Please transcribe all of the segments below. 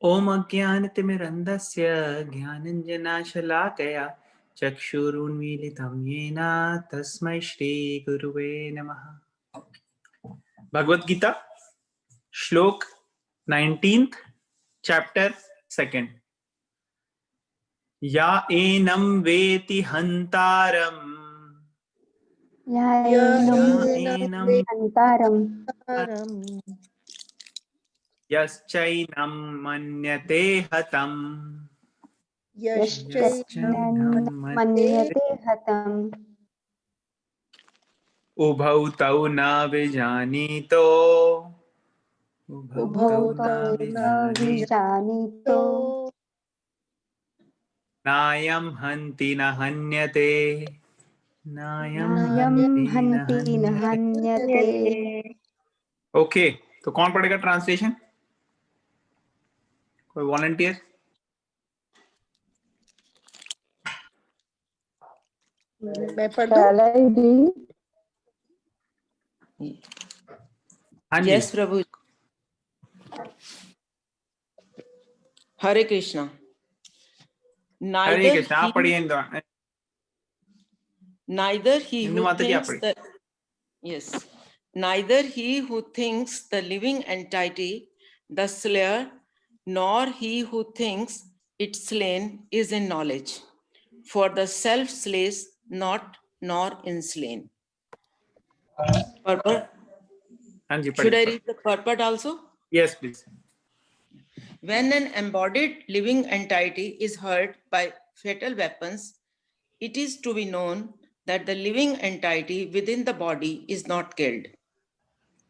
ओम अज्ञानतिमिरन्धस्य ज्ञानाञ्जनशलाकया चक्षुरुन्मीलितं येन तस्मै श्रीगुरुवे नमः। भगवद गीता श्लोक 19th chapter 2nd। या एनं वेति हन्तारम् यश्चैनं मन्यते हतम् मन्यते हतम् उभौ तौ न विजानीतो विजानीतो नायं हन्ति न हन्यते नायं हन्ति न हन्यते। ओके, तो कौन पढ़ेगा ट्रांसलेशन? कोई वॉलंटियर? मैं पढ़ दूं? हाँ जी। यस प्रभु। हरे कृष्णा। हरे कृष्णा। आप पढ़िए इन दोनों। Neither he who thinks the living entity, the slayer, nor he who thinks it slain is in knowledge. For the self slays not, nor in slain. Purport. Should I read the purport also? Yes, please. When an embodied living entity is hurt by fatal weapons, it is to be known that the living entity within the body is not killed.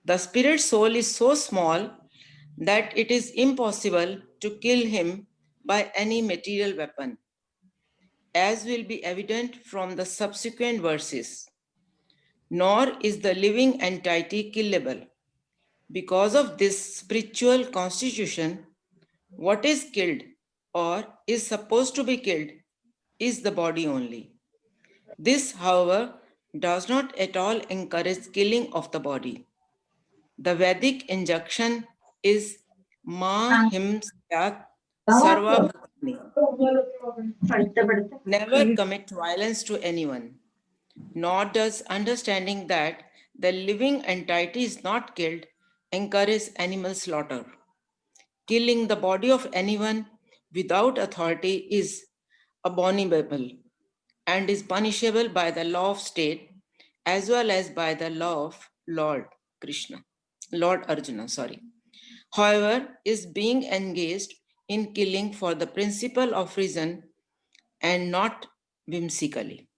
The spirit soul is so small that it is impossible to kill him by any material weapon, as will be evident from the subsequent verses. Nor is the living entity killable. Because of this spiritual constitution, what is killed or is supposed to be killed is the body only. This, however, does not at all encourage killing of the body. The Vedic injunction is Ma Him Syat Sarva Bhutani. Never commit violence to anyone. Nor does understanding that the living entity is not killed encourage animal slaughter. Killing the body of anyone without authority is abominable and is punishable by the law of state as well as by the law of Lord Arjuna. However, is being engaged in killing for the principle of reason and not whimsically.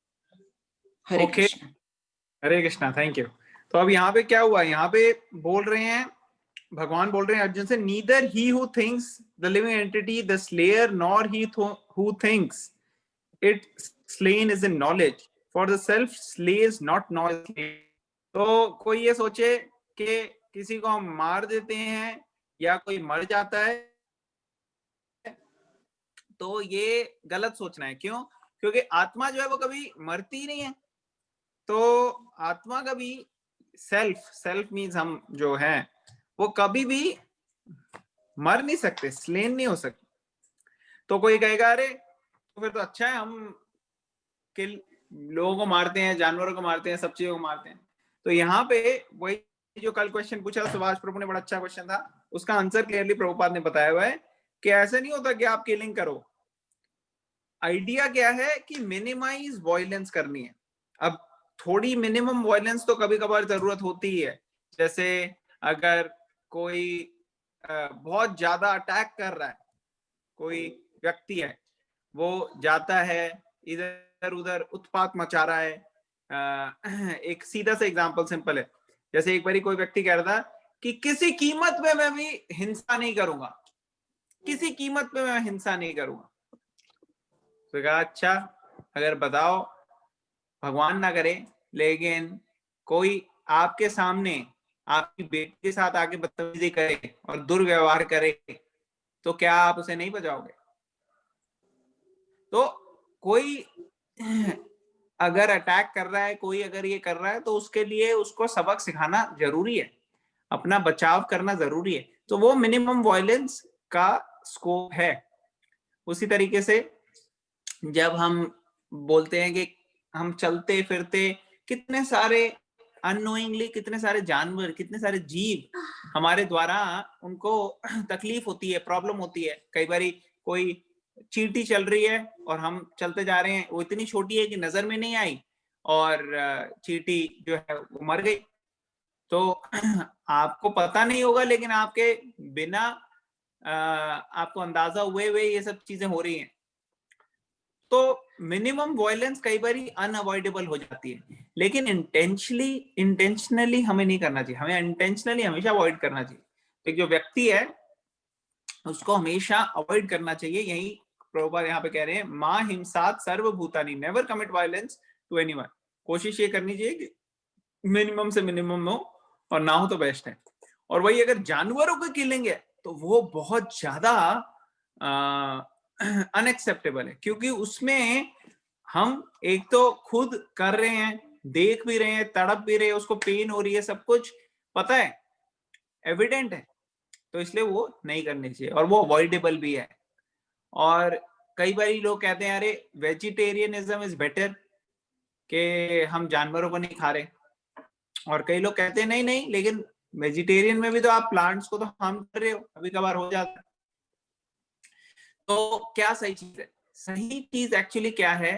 Hare Krishna. Hare Krishna, thank you. तो अब यहाँ पे क्या हुआ? यहाँ पे बोल रहे हैं, भगवान बोल रहे हैं अर्जुन से, neither he who thinks the living entity the slayer nor he who thinks it slain is in knowledge, for the self slays not knowledge. तो कोई ये सोचे कि किसी को हम मार देते हैं या कोई मर जाता है, तो ये गलत सोचना है। क्यों? क्योंकि आत्मा जो है वो कभी मरती ही नहीं है। तो आत्मा कभी सेल्फ मीन्स हम जो है वो कभी भी मर नहीं सकते, स्लेन नहीं हो सकते। तो कोई कहेगा अरे तो फिर तो अच्छा है, हम लोगों को मारते हैं, जानवरों को मारते हैं, सब चीजों को मारते हैं। तो यहाँ पे वही जो कल क्वेश्चन पूछा सुभाष प्रभु ने, बड़ा अच्छा क्वेश्चन था, उसका आंसर क्लियरली प्रभुपाद ने बताया हुआ है कि ऐसा नहीं होता कि आप किलिंग करो। आइडिया क्या है कि मिनिमाइज वायलेंस करनी है। अब थोड़ी मिनिमम वायलेंस तो कभी कभार जरूरत होती ही है। जैसे अगर कोई बहुत ज्यादा अटैक कर रहा है, कोई व्यक्ति है वो जाता है इधर उधर उत्पात मचा रहा है। एक सीधा सा एग्जांपल सिंपल है, जैसे एक बारी कोई व्यक्ति कह रहा था कि किसी कीमत पे मैं भी हिंसा नहीं करूंगा, किसी कीमत पे मैं हिंसा नहीं करूंगा। तो कहा अच्छा, अगर बताओ भगवान ना करे लेकिन कोई आपके सामने आपकी बेटी के साथ आके बदतमीजी करे और दुर्व्यवहार करे, तो क्या आप उसे नहीं बचाओगे? तो कोई अगर अटैक कर रहा है, कोई अगर ये कर रहा है, तो उसके लिए उसको सबक सिखाना जरूरी है, अपना बचाव करना जरूरी है। तो वो मिनिमम वायलेंस का स्कोप है। उसी तरीके से जब हम बोलते हैं कि हम चलते फिरते, कितने सारे अननोइंगली कितने सारे जानवर, कितने सारे जीव हमारे द्वारा उनको तकलीफ होती है, प्रॉब्लम होती है। कई बारी कोई चींटी चल रही है और हम चलते जा रहे हैं, वो इतनी छोटी है कि नजर में नहीं आई और चींटी जो है वो मर गई। तो आपको पता नहीं होगा, लेकिन आपके बिना आपको अंदाजा हुए हुए ये सब चीजें हो रही हैं। तो मिनिमम वायलेंस कई बार अनअवॉइडेबल हो जाती है, लेकिन इंटेंशनली हमें नहीं करना चाहिए, हमें इंटेंशनली हमेशा अवॉइड करना चाहिए। तो जो व्यक्ति है उसको हमेशा अवॉइड करना चाहिए। यही प्रभुपाद यहाँ पे कह रहे हैं, मां हिंसात सर्वभूतानि, never commit violence to anyone. कोशिश ये करनी चाहिए कि मिनिमम से मिनिमम हो, और ना हो तो बेस्ट है। और वही अगर जानवरों को किलिंग है तो वो बहुत ज्यादा अनएक्सेप्टेबल है, क्योंकि उसमें हम एक तो खुद कर रहे हैं, देख भी रहे हैं, तड़प भी रहे हैं, उसको पेन हो रही है, सब कुछ पता है, एविडेंट है, तो इसलिए वो नहीं करनी चाहिए और वो अवॉइडेबल भी है। और कई बार लोग कहते हैं अरे वेजिटेरियनिज्म इज बेटर, कि हम जानवरों को नहीं खा रहे, और कई लोग कहते हैं नहीं नहीं, लेकिन वेजिटेरियन में भी तो आप प्लांट्स को तो हार्म कर रहे हो, कभी कभार हो जाता है। तो क्या सही चीज है? सही चीज एक्चुअली क्या है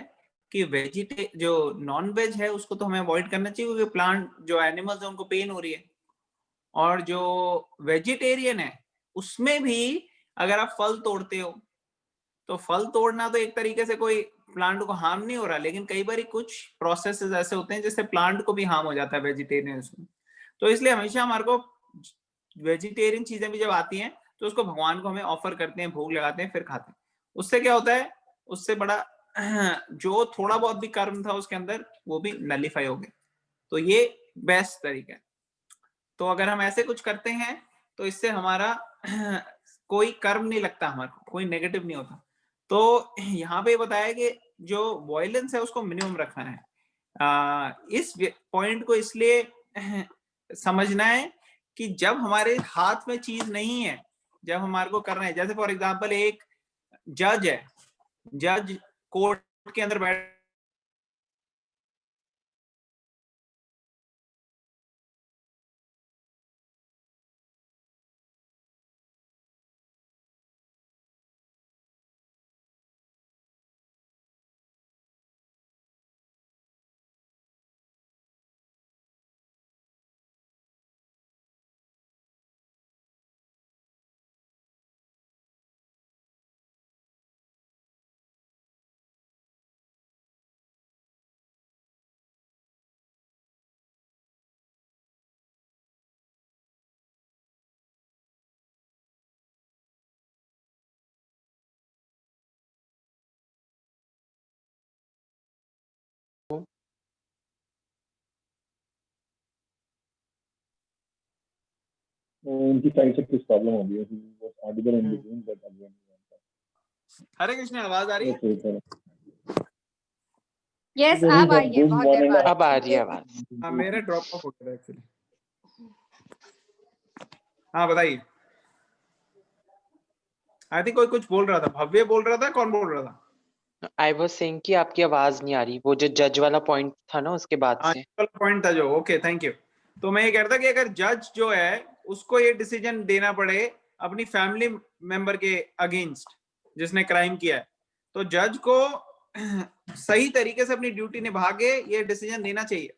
कि जो नॉन वेज है उसको तो हमें अवॉइड करना चाहिए, क्योंकि प्लांट जो एनिमल्स है उनको पेन हो रही है। और जो वेजिटेरियन है उसमें भी अगर आप फल तोड़ते हो, तो फल तोड़ना तो एक तरीके से कोई प्लांट को हार्म नहीं हो रहा, लेकिन कई बार कुछ प्रोसेसेस ऐसे होते हैं जिससे प्लांट को भी हार्म हो जाता है वेजिटेरियन में। तो इसलिए हमेशा हमारे को वेजिटेरियन चीजें भी जब आती हैं तो उसको भगवान को हमें ऑफर करते हैं, भोग लगाते हैं, फिर खाते हैं। उससे क्या होता है, उससे बड़ा जो थोड़ा बहुत भी कर्म था उसके अंदर वो भी नलिफाई हो गया। तो ये बेस्ट तरीका है। तो अगर हम ऐसे कुछ करते हैं तो इससे हमारा कोई कर्म नहीं लगता, हमारा कोई नेगेटिव नहीं होता। तो यहाँ पे बताया कि जो वायलेंस है उसको मिनिमम रखना है। इस पॉइंट को इसलिए समझना है कि जब हमारे हाथ में चीज नहीं है, जब हमारे को करना है, जैसे फॉर एग्जांपल एक जज है, जज कोर्ट के अंदर बैठ उनकी साइड से कुछ प्रॉब्लम हो गई है, वो audible in between but again. Hare Krishna, आवाज आ रही है? यस अब आ रही है, बहुत देर बाद अब आ रही है आवाज। हाँ, मेरा ड्रॉप ऑफ हो गया एक्चुअली। हाँ बताइए। आई थिंक कोई कुछ बोल रहा था, भव्य बोल रहा था, कौन बोल रहा था? आई वाज सेइंग कि आपकी आवाज नहीं आ रही, वो जो जज वाला पॉइंट था ना उसके बाद से। पॉइंट था जो, ओके थैंक यू। तो मैं ये कह रहा था कि अगर जज जो है उसको ये डिसीजन देना पड़े अपनी फैमिली मेंबर के अगेंस्ट जिसने क्राइम किया है, तो जज को सही तरीके से अपनी ड्यूटी निभा के ये डिसीजन देना चाहिए।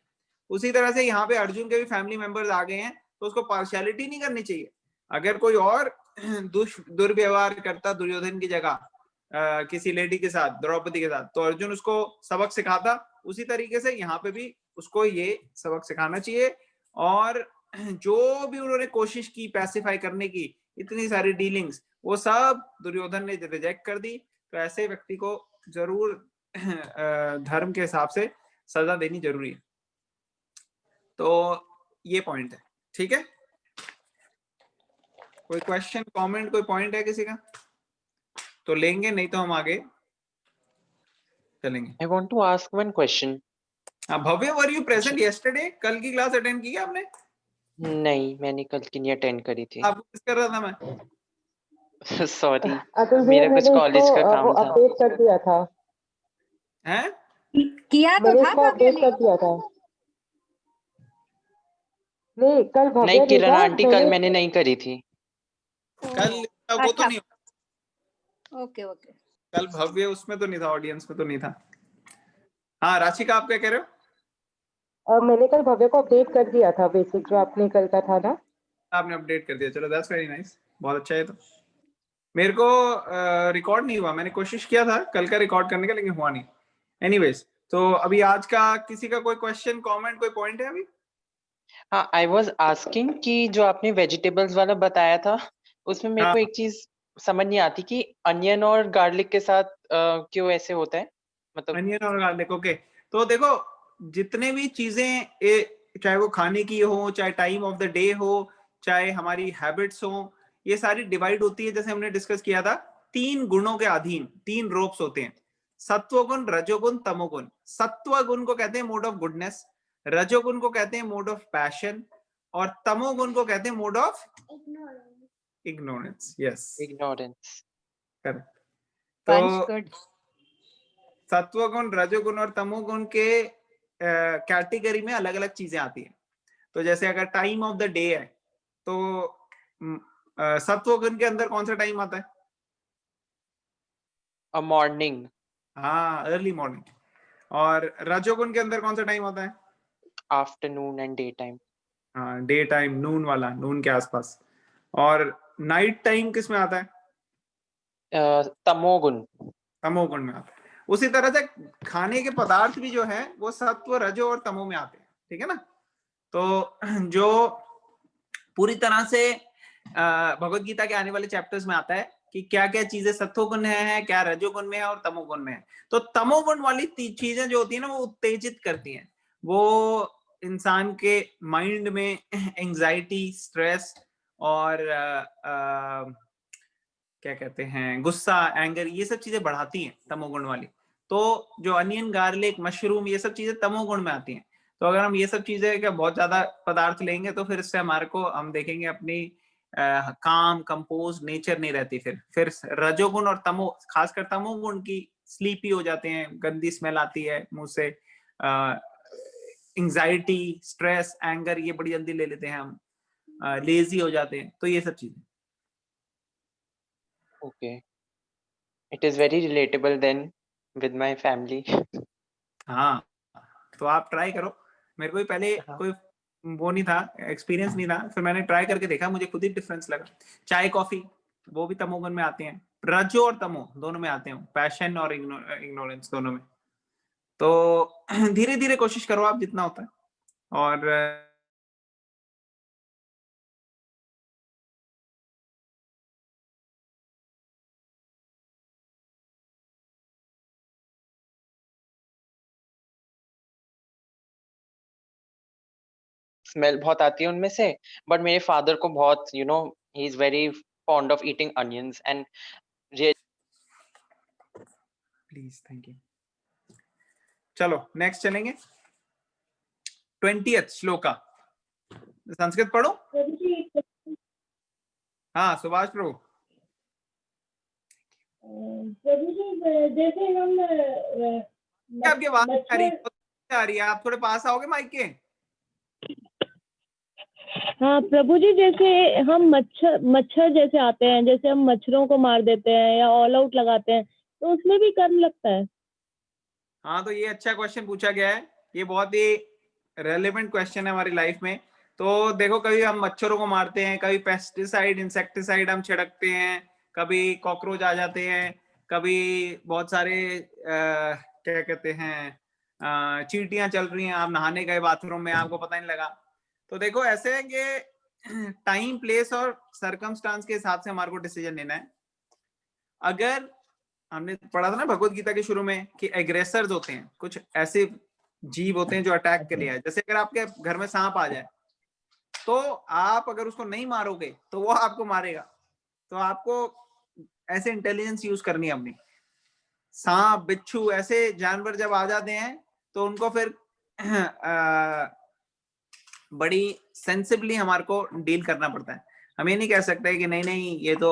उसी तरह से यहाँ पे अर्जुन के भी फैमिली मेंबर्स आ गए हैं, तो उसको पार्शियलिटी नहीं करनी चाहिए। अगर कोई और दुर्व्यवहार करता दुर्योधन की जगह किसी लेडी के साथ, द्रौपदी के साथ, तो अर्जुन उसको सबक सिखाता, उसी तरीके से यहाँ पे भी उसको ये सबक सिखाना चाहिए। और जो भी उन्होंने कोशिश की पैसिफाई करने की, इतनी सारी डीलिंग्स, वो सब दुर्योधन ने रिजेक्ट कर दी। तो ऐसे व्यक्ति को जरूर धर्म के हिसाब से सजा देनी जरूरी है। तो ये पॉइंट है, ठीक है? कोई क्वेश्चन, कमेंट, कोई पॉइंट है किसी का तो लेंगे, नहीं तो हम आगे चलेंगे। I want to ask one question. Bhavya, were you present yesterday? कल की क्लास अटेंड की आपने? नहीं, मैंने कल की नहीं अटेंड करी थी। आपको किस कर रहा था मैं? सॉरी, अतुल भैया मेरा कुछ मैंने कॉलेज इसको का वो काम था। अपडेट कर दिया था। हैं? किया तो मैंने था इसको भव्य अपडेट ने। कर दिया था। नहीं, कल नहीं, भव्य किरण देगा, आंटी कल मैंने नहीं करी थी। कल वो तो अच्छा, नहीं, ओके ओके। कल भव्य उसमें तो नहीं था, ऑडियंस में तो नहीं था। हाँ राशिका, आप क्या कह रहे हो? मैंने कल भव्य को अपडेट कर दिया था, बेसिक जो आपने कल का था ना। आपने अपडेट कर दिया, चलो दैट्स वेरी नाइस, बहुत अच्छा है। तो मेरे को रिकॉर्ड नहीं हुआ, मैंने कोशिश किया था कल का रिकॉर्ड करने का लेकिन हुआ नहीं। एनीवेज, तो अभी आज का किसी का कोई क्वेश्चन, कमेंट, कोई पॉइंट है अभी? हाँ, आई वाज आस्किंग कि जो आपने वेजिटेबल्स वाला बताया था उसमें मेरे हाँ को एक चीज समझ नहीं आती कि अनियन और गार्लिक के साथ क्यों ऐसे होता है, मतलब। अनियन और गार्लिक, ओके। तो देखो, जितने भी चीजें चाहे वो खाने की हो, चाहे टाइम ऑफ द डे हो, चाहे हमारी हैबिट्स हो, ये सारी डिवाइड होती है, जैसे हमने डिस्कस किया था, 3 गुणों के अधीन 3 रोप्स होते हैं, सत्वगुण, रजोगुण, तमोगुण। सत्व गुण को कहते हैं मोड ऑफ गुडनेस, रजोगुण को कहते हैं मोड ऑफ पैशन, और तमोगुण को कहते हैं mode of ignorance. Yes, ignorance. Correct. पंच तो गुड। सत्वगुण, रजोगुण और तमोगुण के कैटेगरी में अलग अलग चीजें आती हैं। तो जैसे अगर टाइम ऑफ द डे है तो सत्वगुण के अंदर कौन सा टाइम आता है? मॉर्निंग। हाँ, अर्ली मॉर्निंग। और रजोगुण के अंदर कौन सा टाइम आता है? Afternoon and day time. हाँ, डे टाइम, नून वाला, नून के आसपास। और नाइट टाइम किस में आता है? तमोगुण। तमोगुण में आता है। उसी तरह से खाने के पदार्थ भी जो है वो सत्व, रजो और तमो में आते हैं, ठीक है ना? तो जो पूरी तरह से भगवत गीता के आने वाले चैप्टर्स में आता है कि क्या क्या चीजें सत्वगुण है, क्या रजोगुण में है और तमोगुण में है। तो तमोगुण वाली चीजें जो होती है ना, वो उत्तेजित करती हैं, वो इंसान के माइंड में एंजाइटी, स्ट्रेस और क्या कहते हैं, गुस्सा, एंगर, ये सब चीजें बढ़ाती हैं तमोगुण वाली। तो जो अनियन, गार्लिक, मशरूम, ये सब चीजें तमोगुण में आती हैं। तो अगर हम ये सब चीजें क्या बहुत ज्यादा पदार्थ लेंगे तो फिर इससे हमारे को, हम देखेंगे अपनी काम कंपोज नेचर नहीं रहती। फिर रजोगुण और तमो, खासकर तमोगुण की, स्लीपी हो जाते हैं, गंदी स्मेल आती है मुंह से, एंजाइटी, स्ट्रेस, एंगर, ये बड़ी जल्दी ले लेते हैं हम, लेजी हो जाते हैं। तो ये सब चीजें। Okay, it is very relatable then with my family. हाँ, तो आप ट्राई करो। मेरे को भी पहले हाँ। कोई वो नहीं था, एक्सपीरियंस नहीं था, फिर मैंने ट्राई करके देखा, मुझे खुद ही डिफरेंस लगा। चाय, कॉफी, वो भी तमोगुण में आते हैं, रजो और तमो दोनों में आते हैं, पैशन और इग्नोरेंस दोनों में। तो धीरे धीरे कोशिश करो आप जितना होता है। और स्मेल बहुत आती है उनमें से, बट मेरे फादर को बहुत, he is very fond of eating onions and please, thank you. चलो नेक्स्ट चलेंगे। 20th श्लोका, संस्कृत पढ़ो। हाँ सुभाष प्रभु। प्रभु जी, जैसे हम आपकी आवाज आ रही मच्छर, है, आ रही है, आप थोड़े पास आओगे माइक के? हाँ प्रभु जी, जैसे हम मच्छर जैसे आते हैं, जैसे हम मच्छरों को मार देते हैं या ऑल आउट लगाते हैं, तो उसमें भी कर्म लगता है? हाँ, तो ये अच्छा क्वेश्चन पूछा गया है, ये बहुत ही रेलेवेंट क्वेश्चन है हमारी लाइफ में। तो देखो, कभी हम मच्छरों को मारते हैं, कभी पेस्टिसाइड, इंसेक्टिसाइड हम छिड़कते हैं, कभी कॉकरोच आ जाते हैं, कभी बहुत सारे क्या कहते हैं, चींटियां चल रही हैं, आप नहाने गए बाथरूम में, आपको पता नहीं लगा। तो देखो ऐसे है कि टाइम, प्लेस और सर्कमस्टांस के हिसाब से हमारे को डिसीजन लेना है। अगर हमने पढ़ा था ना भगवत गीता के शुरू में कि एग्रेसर्स होते हैं, कुछ ऐसे जीव होते हैं जो अटैक के लिए आए। जैसे अगर आपके घर में सांप आ जाए तो आप अगर उसको नहीं मारोगे तो वो आपको मारेगा। तो आपको ऐसे इंटेलिजेंस यूज करनी है अपनी। सांप, बिच्छू, ऐसे जानवर जब आ जाते हैं तो उनको फिर बड़ी सेंसिबली हमारे को डील करना पड़ता है। हम ये नहीं कह सकते कि नहीं नहीं ये तो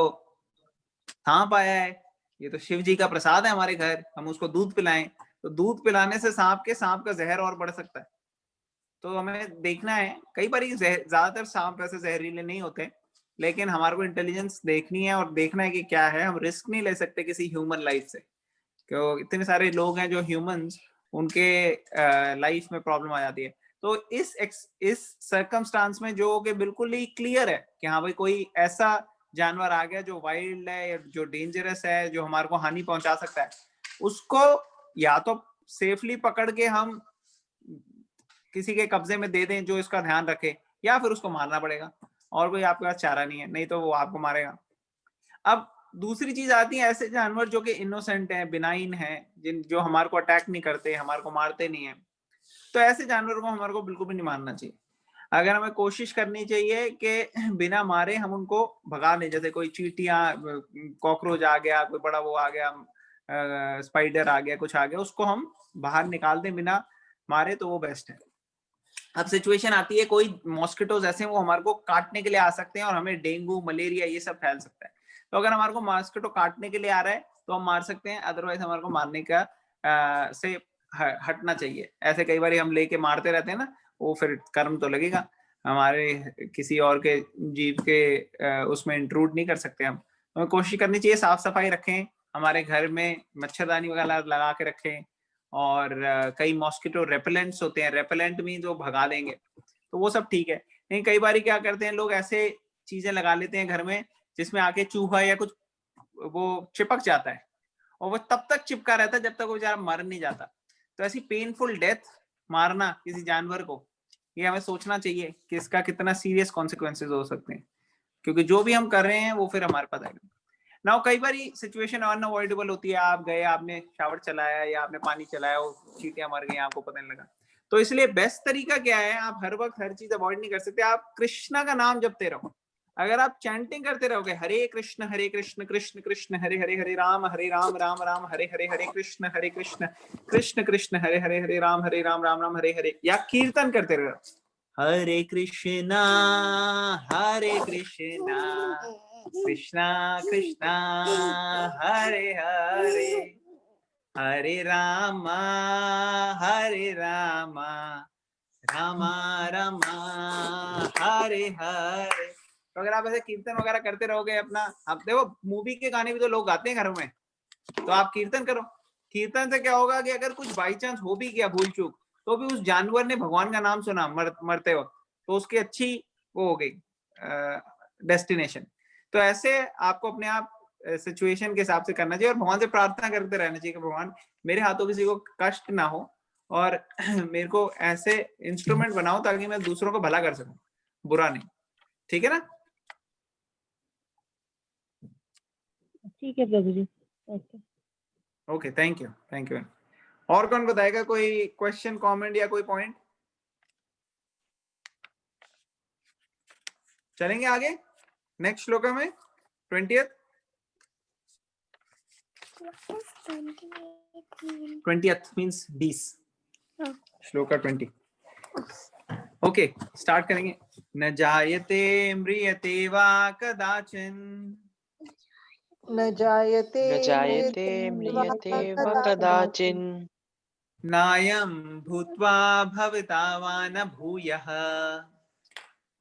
सांप आया है, ये तो शिव जी का प्रसाद है हमारे घर, हम उसको दूध पिलाएं, तो दूध पिलाने से सांप का जहर और बढ़ सकता है। तो हमें देखना है, कई बार ज्यादातर सांप ऐसे जहरीले नहीं होते, लेकिन हमारे को इंटेलिजेंस देखनी है और देखना है कि क्या है। हम रिस्क नहीं ले सकते किसी ह्यूमन लाइफ से, क्यों इतने सारे लोग हैं जो ह्यूमंस, उनके लाइफ में प्रॉब्लम आ जाती है। तो इस सर्कमस्टांस में जो कि बिल्कुल ही क्लियर है कि हाँ भाई कोई ऐसा जानवर आ गया जो वाइल्ड है या जो डेंजरस है, जो हमारे को हानि पहुंचा सकता है, उसको या तो सेफली पकड़ के हम किसी के कब्जे में दे दें जो इसका ध्यान रखे, या फिर उसको मारना पड़ेगा, और कोई आपके पास चारा नहीं है, नहीं तो वो आपको मारेगा। अब दूसरी चीज आती है ऐसे जानवर जो कि इनोसेंट हैं, बिनाइन हैं, जो हमारे को अटैक नहीं करते, हमारे को मारते नहीं है, तो ऐसे जानवरों को हमारे को बिल्कुल भी नहीं मारना चाहिए। अगर हमें कोशिश करनी चाहिए कि बिना मारे हम उनको भगा लें, जैसे कोई चींटियां, कॉकरोच आ गया, कोई बड़ा वो आ गया, स्पाइडर आ गया, कुछ आ गया, उसको हम बाहर निकाल दें बिना मारे, तो वो बेस्ट है। अब सिचुएशन आती है कोई मॉस्किटोज ऐसे हैं वो हमारे को काटने के लिए आ सकते हैं और हमें डेंगू, मलेरिया ये सब फैल सकता है। तो अगर हमारे को मॉस्किटो काटने के लिए आ रहा है तो हम मार सकते हैं, अदरवाइज हमारे को मारने का से हटना चाहिए। ऐसे कई बार हम लेके मारते रहते हैं ना, वो फिर कर्म तो लगेगा, हमारे किसी और के जीव के उसमें इंट्रूड नहीं कर सकते हम। हमें कोशिश करनी चाहिए साफ सफाई रखें, हमारे घर में मच्छरदानी वगैरह लगा के रखें, और कई मॉस्किटो रेपेलेंट्स होते हैं, रेपेलेंट भी जो भगा देंगे, तो वो सब ठीक है। लेकिन कई बार क्या करते हैं लोग, ऐसे चीजें लगा लेते हैं घर में जिसमें आके चूहा या कुछ वो चिपक जाता है, और वो तब तक चिपका रहता है जब तक वो बेचारा मर नहीं जाता। तो ऐसी पेनफुल डेथ, मारना किसी जानवर को, ये हमें सोचना चाहिए कि इसका कितना सीरियस कॉन्सिक्वेंसेज हो सकते हैं, क्योंकि जो भी हम कर रहे हैं वो फिर हमारे पास आएगा। नाउ कई बार सिचुएशन अनअवॉइडेबल होती है, आप गए, आपने शावर चलाया या आपने पानी चलाया, वो चींटियां मर गई, आपको पता नहीं लगा। तो इसलिए बेस्ट तरीका क्या है, आप हर वक्त हर चीज अवॉइड नहीं कर सकते, आप कृष्णा का नाम जपते रहो। अगर आप चैंटिंग करते रहोगे, हरे कृष्ण कृष्ण कृष्ण हरे हरे, हरे राम राम राम हरे हरे, हरे कृष्ण कृष्ण कृष्ण हरे हरे, हरे राम राम राम हरे हरे, या कीर्तन करते रहो, हरे कृष्णा कृष्णा कृष्णा हरे हरे, हरे रामा रामा रामा हरे हरे। तो अगर आप ऐसे कीर्तन वगैरह करते रहोगे अपना, आप देखो मूवी के गाने भी तो लोग गाते हैं घरों में, तो आप कीर्तन करो। कीर्तन से क्या होगा कि अगर कुछ बाई चांस हो भी गया भूल चूक, तो भी उस जानवर ने भगवान का नाम सुना मरते वक्त, तो उसकी अच्छी वो हो गई डेस्टिनेशन। तो ऐसे आपको अपने आप सिचुएशन के हिसाब से करना चाहिए, और भगवान से प्रार्थना करते रहना चाहिए कि भगवान मेरे हाथों किसी को कष्ट ना हो, और मेरे को ऐसे इंस्ट्रूमेंट बनाओ ताकि मैं दूसरों को भला कर सकूं, बुरा नहीं। ठीक है ना? ठीक है प्रभु जी। Okay okay, thank you. और कौन बताएगा, कोई क्वेश्चन, कमेंट या कोई पॉइंट? चलेंगे आगे नेक्स्ट श्लोक में 20th 20th मींस 20, श्लोक 20। ओके, स्टार्ट करेंगे। न जायते म्रियते वा कदाचन, न जायते म्रियते व कदाचिन्, नायं भूत्वा भविता वा न भूयः,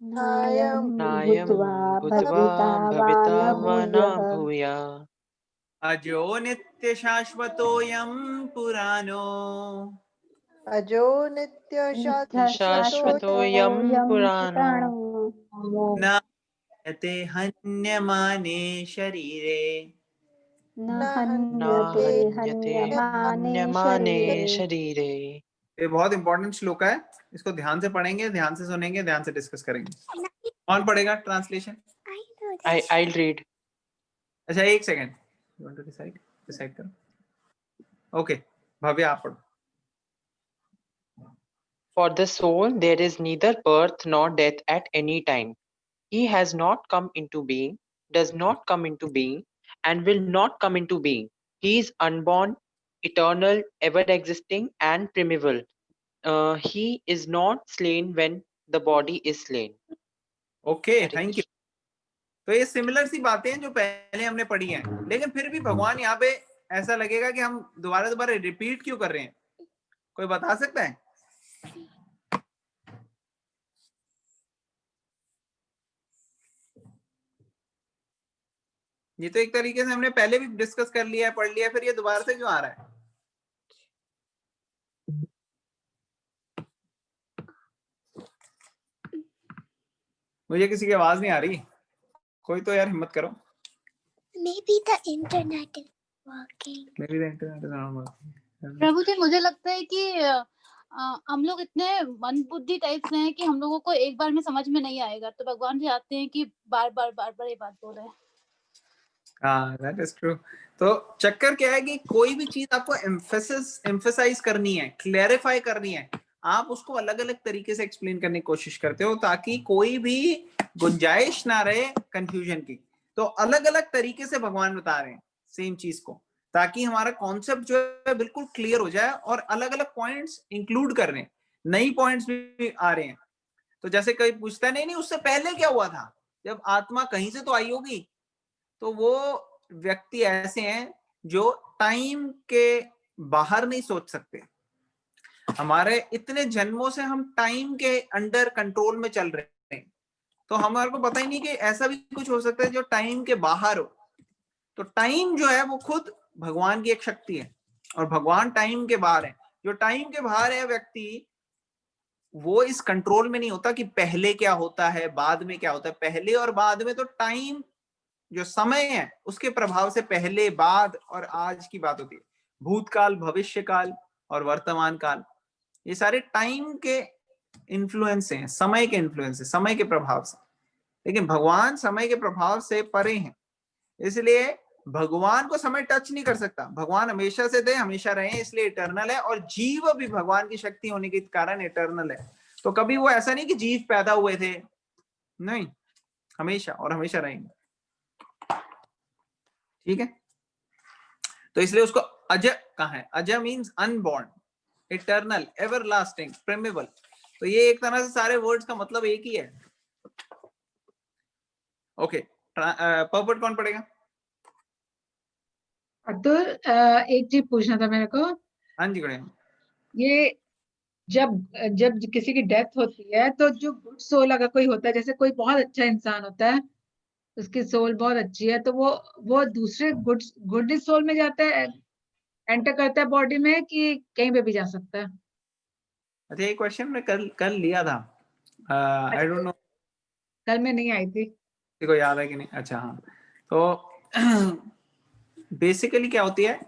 नायं नायं भूत्वा भूत्वा भविता वा न भूयः, अजो नित्य शाश्वतोऽयं पुराणो, अजो नित्य शाश्वतोऽयं पुराणो, न हन्यते हन्यमाने शरीरे, न न हन्यते हन्यते हन्यमाने हन्यमाने शरीरे। शरीरे। ये बहुत इंपॉर्टेंट श्लोक है, इसको ध्यान से पढ़ेंगे, ध्यान से सुनेंगे, ध्यान से डिस्कस करेंगे। कौन पढ़ेगा ट्रांसलेशन? I'll read. अच्छा, एक second, you want to decide करो। ओके, भव्य आप पढ़ो। For the soul there is neither birth nor death at any time. He has not come into being, does not come into being, and will not come into being. He is unborn, eternal, ever existing, and primeval. He is not slain when the body is slain. Okay, Hare thank you. तो ये similar सी बातें हैं जो पहले हमने पढ़ी हैं, लेकिन फिर भी भगवान यहाँ पे ऐसा लगेगा कि हम दोबारा दोबारा रिपीट क्यों कर रहे हैं? कोई बता सकता है? ये तो एक तरीके से हमने पहले भी डिस्कस कर लिया है, पढ़ लिया है, फिर ये दोबारा से क्यों आ रहा है? मुझे किसी की आवाज नहीं आ रही, कोई तो यार हिम्मत करो। Maybe the internet is working. मेरी इंटरनेट इज नॉट वर्किंग। प्रभु जी मुझे लगता है कि हम लोग इतने मंदबुद्धि टाइप से हैं कि हम लोगों को एक बार में समझ में नहीं आएगा, तो भगवान जी आते हैं कि बार बार ये बात बोल रहे हैं। हाँ, that is true. तो चक्कर क्या है कि कोई भी चीज आपको एम्फेसाइज करनी है, क्लैरिफाई करनी है, आप उसको अलग अलग तरीके से एक्सप्लेन करने की कोशिश करते हो ताकि कोई भी गुंजाइश ना रहे कंफ्यूजन की। तो अलग अलग तरीके से भगवान बता रहे हैं सेम चीज को, ताकि हमारा कॉन्सेप्ट जो है बिल्कुल क्लियर हो जाए, और अलग अलग पॉइंट्स इंक्लूड कर रहे हैं, नई पॉइंट्स भी आ रहे हैं। तो जैसे कोई पूछता नहीं उससे पहले क्या हुआ था, जब आत्मा कहीं से तो आई होगी, तो वो व्यक्ति ऐसे हैं जो टाइम के बाहर नहीं सोच सकते। हमारे इतने जन्मों से हम टाइम के अंडर कंट्रोल में चल रहे हैं, तो हमारे को पता ही नहीं कि ऐसा भी कुछ हो सकता है जो टाइम के बाहर हो। तो टाइम जो है वो खुद भगवान की एक शक्ति है, और भगवान टाइम के बाहर है। जो टाइम के बाहर है व्यक्ति, वो इस कंट्रोल में नहीं होता कि पहले क्या होता है बाद में क्या होता है। पहले और बाद में तो टाइम जो समय है उसके प्रभाव से पहले, बाद और आज की बात होती है। भूतकाल, भविष्य काल और वर्तमान काल, ये सारे टाइम के इन्फ्लुएंस हैं, समय के इन्फ्लुएंस है, समय के प्रभाव से। लेकिन भगवान समय के प्रभाव से परे हैं, इसलिए भगवान को समय टच नहीं कर सकता। भगवान हमेशा से थे, हमेशा रहे, इसलिए इटर्नल है, और जीव भी भगवान की शक्ति होने के कारण इटर्नल है। तो कभी वो ऐसा नहीं कि जीव पैदा हुए थे, नहीं, हमेशा और हमेशा रहेंगे। ठीक है, तो इसलिए उसको अजय कहा है। अजय means unborn, eternal, everlasting, primeval. तो ये एक तरह से सारे वर्ड्स का मतलब एक ही है। ओके, पर्पट कौन पढ़ेगा? अतुल, एक चीज पूछना था मेरे को। हाँ जी, गणेश। ये जब किसी की डेथ होती है तो जो गुड सोल अगर कोई होता है, जैसे कोई बहुत अच्छा इंसान होता है, उसकी सोल बहुत अच्छी है, तो वो दूसरे गुड सोल में जाता है, एंटर करता है बॉडी में, कि कहीं पे भी जा सकता है? अच्छा, ये क्वेश्चन मैं कल लिया था, आई डोंट नो, कल मैं नहीं आई थी, देखो याद है कि नहीं। अच्छा हाँ, तो बेसिकली क्या होती है,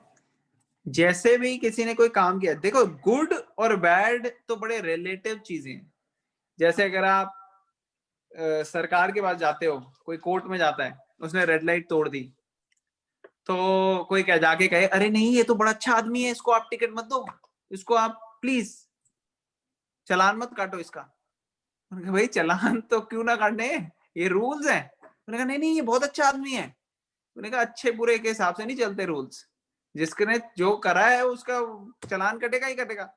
जैसे भी किसी ने कोई काम किया, देखो गुड और बैड तो बड़े रिलेटिव चीजें हैं। जैसे अगर आप सरकार के पास जाते हो, कोई कोर्ट में जाता है, उसने रेड लाइट तोड़ दी, तो कोई क्या जाके कहे अरे नहीं ये तो बड़ा अच्छा आदमी है, इसको आप टिकट मत दो, इसको आप प्लीज चालान मत काटो इसका। उन्होंने कहा भाई चालान तो क्यों ना काटने, ये रूल्स हैं। उन्होंने कहा नहीं नहीं ये बहुत अच्छा आदमी है। उन्होंने कहा अच्छे बुरे के हिसाब से नहीं चलते रूल्स, जिसने जो करा है उसका चालान कटेगा ही कटेगा।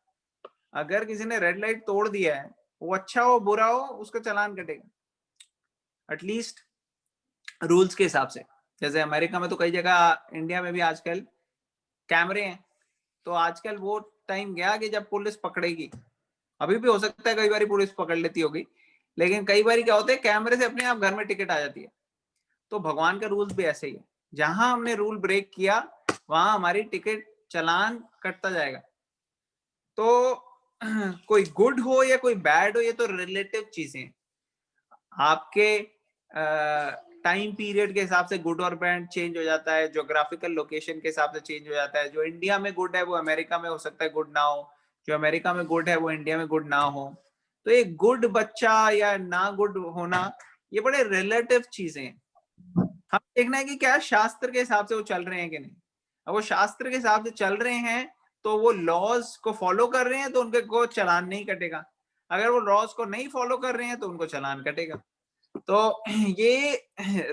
अगर किसी ने रेड लाइट तोड़ दिया है, वो अच्छा हो बुरा हो, उसका चालान कटेगा एटलीस्ट रूल्स के हिसाब से। जैसे अमेरिका में तो कई जगह, इंडिया में भी आजकल कैमरे हैं, तो आजकल वो टाइम गया कि जब पुलिस पकड़ेगी, अभी भी हो सकता है कई बार पुलिस पकड़ लेती होगी, लेकिन कई बार क्या होता है कैमरे से अपने आप घर में टिकट आ जाती है। तो भगवान का रूल्स भी ऐसे ही है, जहां हमने रूल ब्रेक किया वहां हमारी टिकट चालान कटता जाएगा। तो कोई गुड हो या कोई बैड हो, ये तो रिलेटिव चीजें, आपके टाइम पीरियड के हिसाब से गुड और बैड चेंज हो जाता है, ज्योग्राफिकल लोकेशन के हिसाब से चेंज हो जाता है। जो इंडिया में गुड है वो अमेरिका में हो सकता है गुड ना हो, जो अमेरिका में गुड है वो इंडिया में गुड ना हो। तो ये गुड बच्चा या ना गुड होना, ये बड़े रिलेटिव चीजें हैं। हम देखना है कि क्या शास्त्र के हिसाब से वो चल रहे हैं कि नहीं। अब वो शास्त्र के हिसाब से चल रहे हैं तो वो लॉज को फॉलो कर रहे हैं, तो उनके को चालान नहीं कटेगा। अगर वो लॉज को नहीं फॉलो कर रहे हैं तो उनको चालान कटेगा। तो ये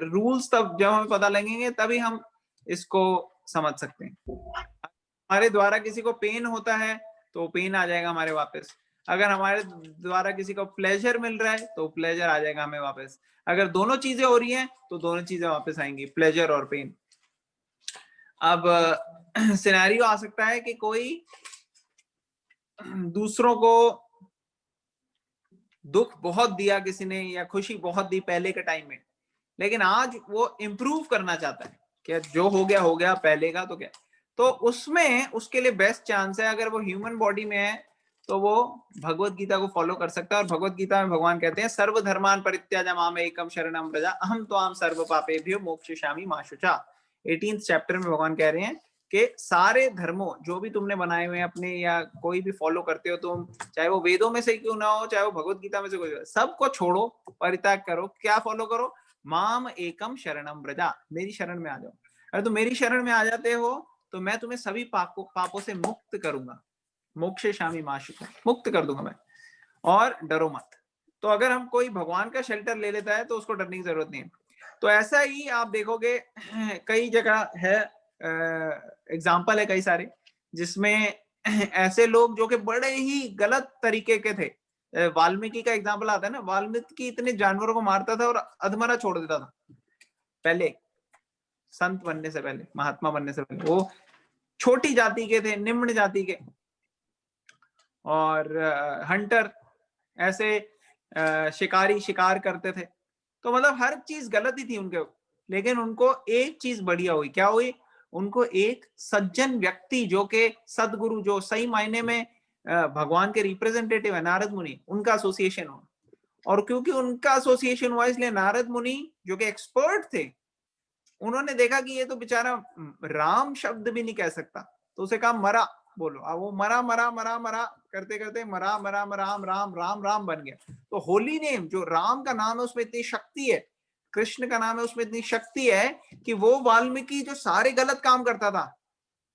रूल्स तब जब हमें पता लगेंगे तभी हम इसको समझ सकते हैं। हमारे द्वारा किसी को पेन होता है तो पेन आ जाएगा हमारे वापस। अगर हमारे द्वारा किसी को प्लेजर मिल रहा है तो प्लेजर आ जाएगा हमें वापस, अगर दोनों चीजें हो रही हैं तो दोनों चीजें वापस आएंगी, प्लेजर और पेन। अब सिनेरियो आ सकता है कि कोई दूसरों को दुख बहुत दिया किसी ने या खुशी बहुत दी पहले के टाइम में, लेकिन आज वो इम्प्रूव करना चाहता है कि जो हो गया पहले का तो क्या, तो उसमें उसके लिए बेस्ट चांस है, अगर वो ह्यूमन बॉडी में है तो वो भगवत गीता को फॉलो कर सकता है। और भगवत गीता में भगवान कहते हैं सर्व धर्मान परित्याज माम एकम शरणम व्रजा अहम त्वाम सर्व पापेभ्यो मोक्षयिष्यामि मा शुचा। 18th चैप्टर में भगवान कह रहे हैं कि सारे धर्मों जो भी तुमने बनाए हुए हैं अपने या कोई भी फॉलो करते हो तुम, चाहे वो वेदों में से क्यों ना हो, चाहे वो भगवत गीता में से कोई, सबको छोड़ो, परित्याग करो। क्या फॉलो करो? माम एकम शरणम व्रजा, मेरी शरण में आ जाओ। अगर तुम मेरी शरण में आ जाते हो तो मैं तुम्हें सभी पापों से मुक्त करूंगा, मोक्षयिष्यामि मा शुचा, मुक्त कर दूंगा मैं, और डरो मत। तो अगर हम कोई भगवान का शेल्टर ले लेता है तो उसको डरने की जरूरत नहीं है। तो ऐसा ही आप देखोगे कई जगह है, एग्जाम्पल है कई सारे जिसमें ऐसे लोग जो कि बड़े ही गलत तरीके के थे। वाल्मीकि का एग्जाम्पल आता है ना, वाल्मीकि इतने जानवरों को मारता था और अधमरा छोड़ देता था पहले, संत बनने से पहले, महात्मा बनने से पहले। वो छोटी जाति के थे, निम्न जाति के, और हंटर, ऐसे शिकारी शिकार करते थे। तो मतलब हर चीज गलत ही थी उनके, लेकिन उनको एक चीज बढ़िया हुई। क्या हुई? उनको एक सज्जन व्यक्ति जो कि सदगुरु, जो सही मायने में भगवान के रिप्रेजेंटेटिव है, नारद मुनि, उनका एसोसिएशन हुआ। और क्योंकि उनका एसोसिएशन हुआ इसलिए नारद मुनि जो कि एक्सपर्ट थे, उन्होंने देखा कि ये तो बेचारा राम शब्द भी नहीं कह सकता, तो उसे कहा मरा बोलो। अब वो मरा मरा मरा मरा करते करते मरा मरा राम राम राम राम बन गया। तो होली नेम, जो राम का नाम है उसमें इतनी शक्ति है, कृष्ण का नाम है उसमें इतनी शक्ति है कि वो वाल्मीकि जो सारे गलत काम करता था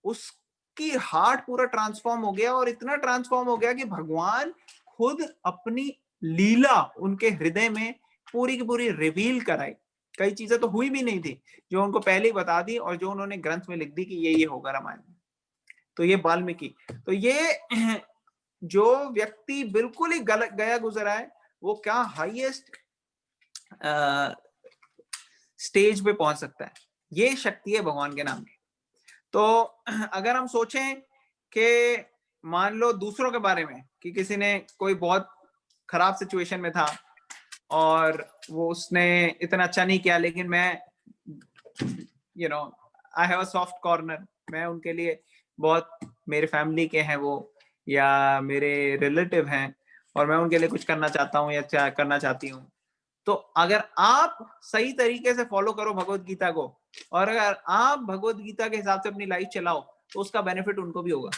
उसकी हार्ट पूरा ट्रांसफॉर्म हो गया, और इतना ट्रांसफॉर्म हो गया कि भगवान खुद अपनी लीला उनके हृदय में पूरी की पूरी रिवील कराई। कई चीजें तो हुई भी नहीं थी जो उनको पहले ही बता दी, और जो उन्होंने ग्रंथ में लिख दी कि ये होगा रामायण में। तो ये वाल्मीकि, तो ये जो व्यक्ति बिल्कुल ही गलत गया गुजरा है, वो क्या हाईएस्ट स्टेज पे पहुंच सकता है। ये शक्ति है भगवान के नाम की। तो अगर हम सोचें कि मान लो दूसरों के बारे में कि किसी ने कोई बहुत खराब सिचुएशन में था और वो उसने इतना अच्छा नहीं किया, लेकिन मैं I have a soft corner, मैं उनके लिए बहुत, मेरे फैमिली के हैं वो या मेरे रिलेटिव हैं और मैं उनके लिए कुछ करना चाहता हूँ या करना चाहती हूँ, तो अगर आप सही तरीके से फॉलो करो भगवत गीता को, और अगर आप भगवत गीता के हिसाब से अपनी लाइफ चलाओ, तो उसका बेनिफिट उनको भी होगा।